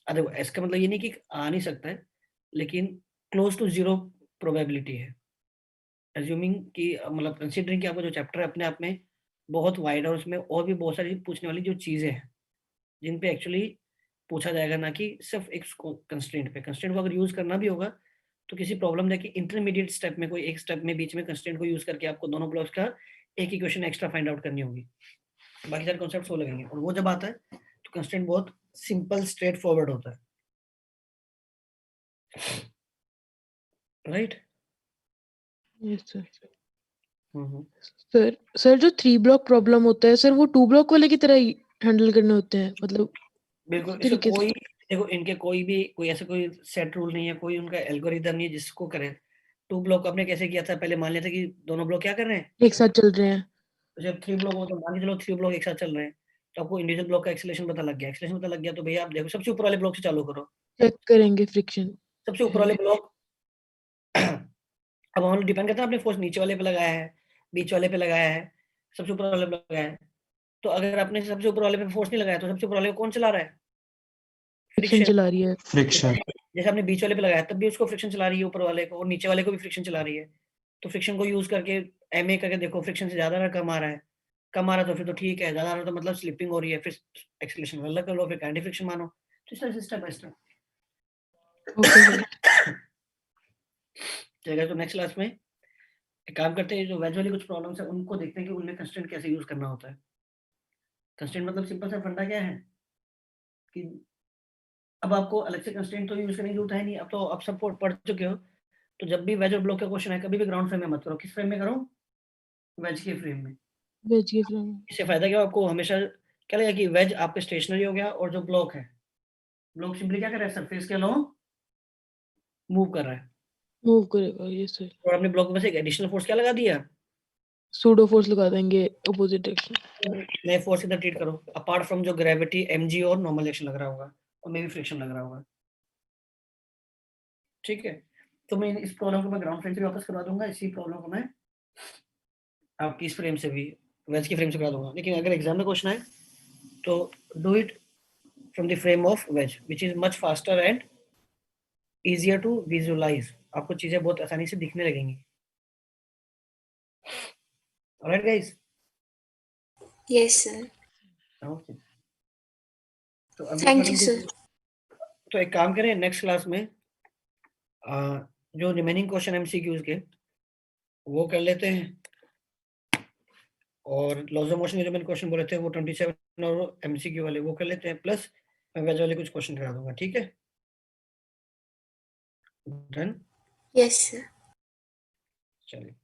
अरे इसका मतलब ये नहीं कि आ नहीं सकता है, लेकिन क्लोज टू 0 प्रोबेबिलिटी है, एज्यूमिंग कि मतलब कंसीडरिंग कि आपका जो चैप्टर है अपने आप में बहुत वाइड है और उसमें और भी बहुत सारी पूछने वाली जो चीजें हैं जिन पे एक्चुअली पूछा जाएगा, ना कि सिर्फ एक कंस्ट्रेंट पे। कंस्ट्रेंट को अगर यूज करना भी होगा तो किसी प्रॉब्लम जाके इंटरमीडिएट स्टेप में, कोई एक स्टेप में बीच में कंस्ट्रेंट को यूज करके आपको दोनों ब्लॉक्स का एक इक्वेशन एक्स्ट्रा फाइंड आउट करनी होगी, बाकी सारे कॉन्सेप्ट्स वो लगेंगे। और वो जब आता है तो कंस्ट्रेंट बहुत सिंपल स्ट्रेट फॉरवर्ड होता है, राइट। Yes sir. सर जो 3 ब्लॉक प्रॉब्लम होता है सर, वो 2 ब्लॉक वाले की तरह ही हैंडल करने होते हैं, मतलब बिल्कुल। इस तरीके से? देखो इनके कोई ऐसा कोई सेट रूल नहीं है, कोई उनका एल्गोरिदम नहीं है जिसको करें। 2 ब्लॉक आपने कैसे किया था, पहले मान लिया था कि दोनों ब्लॉक क्या कर रहे हैं, एक साथ चल रहे हैं। तो जब 3 ब्लॉक हो तो मान के चलो 3 ब्लॉक एक साथ चल रहे हैं, तो आपको इंडिविजुअल ब्लॉक का एक्सेलरेशन पता लग गया। एक्सेलरेशन पता लग गया तो भैया आप देखो सबसे ऊपर वाले ब्लॉक से चालू करो, चेक करेंगे फ्रिक्शन। सबसे ऊपर वाले ब्लॉक। अब हम डिपेंड करता है आपने फोर्स नीचे वाले पे लगाया है, बीच वाले पे लगाया है, सबसे ऊपर वाले पे लगाया है। तो अगर आपने सबसे ऊपर वाले पे फोर्स नहीं लगाया तो सबसे ऊपर वाले को कौन चला रहा है? फ्रिक्शन चला रही है। फ्रिक्शन। जैसे आपने बीच वाले पे लगाया तब भी उसको फ्रिक्शन चला रही है ऊपर वाले को, और नीचे वाले को भी फ्रिक्शन चला रही है। तो फ्रिक्शन को यूज करके एमए करके देखो, फ्रिक्शन से ज्यादा रहा कम आ रहा है, कम आ रहा है तो फिर तो ठीक है, ज्यादा आ रहा है तो मतलब स्लिपिंग हो रही है, फिर एक्सेलरेशन अलग कर लो, फिर काइनेटिक फ्रिक्शन मानो। तो इस तरह से step by step okay sir. चलेगा। तो नेक्स्ट क्लास में एक काम करते हैं, जो वेज वाली कुछ प्रॉब्लम्स है उनको देखते हैं कि उनमें कंस्ट्रेंट कैसे यूज करना होता है। कंस्ट्रेंट मतलब सिंपल सा फंडा क्या है कि अब आपको अलग से कंस्ट्रेंट तो यूज करने की जरूरत है नहीं, अब तो आप सब पढ़ चुके हो। तो जब भी वेज और ब्लॉक का क्वेश्चन है, कभी भी ग्राउंड फ्रेम में मत करो। किस फ्रेम में करो? वेज के फ्रेम में। वेज के फ्रेम। इससे फायदा क्या, आपको हमेशा क्या लगेगा कि वेज आपके स्टेशनरी हो गया, और जो ब्लॉक है, ब्लॉक सिंपली क्या कर रहा है, सरफेस के अलोंग मूव कर रहा है, मूव करेगा, यस सर। और आपने ब्लॉक में से एक एडिशनल फोर्स क्या लगा दिया, सूडो फोर्स लगा देंगे अपोजिट डायरेक्शन। नए फोर्स इधर ट्रीट करो, अपार्ट फ्रॉम जो ग्रेविटी mg और नॉर्मल एक्शन लग रहा होगा, और मे भी फ्रिक्शन लग रहा होगा। ठीक है, तो मैं इस प्रॉब्लम को मैं ग्राउंड फ्रेम से वापस करवा दूंगा, इसी प्रॉब्लम को मैं आपकी इस फ्रेम से भी, वेज की फ्रेम से करा दूंगा। लेकिन अगर एग्जाम में क्वेश्चन आए तो do it from the frame of ways, which is much faster and easier to visualize। आपको चीजें बहुत आसानी से दिखने लगेंगी। Alright guys? Yes, sir. Okay. तो अभी Thank अपन you, sir. तो एक काम करें, नेक्स्ट क्लास में जो रिमेनिंग क्वेश्चन एमसीक्यूज के वो कर लेते हैं, और लॉज ऑफ मोशन के जो मैंने क्वेश्चन बोले थे वो 27 और एमसीक्यू वाले वो कर लेते हैं, प्लस मैं वेज वाले कुछ क्वेश्चन करा दूंगा। ठीक है, डन। Yes, sir. चलिए।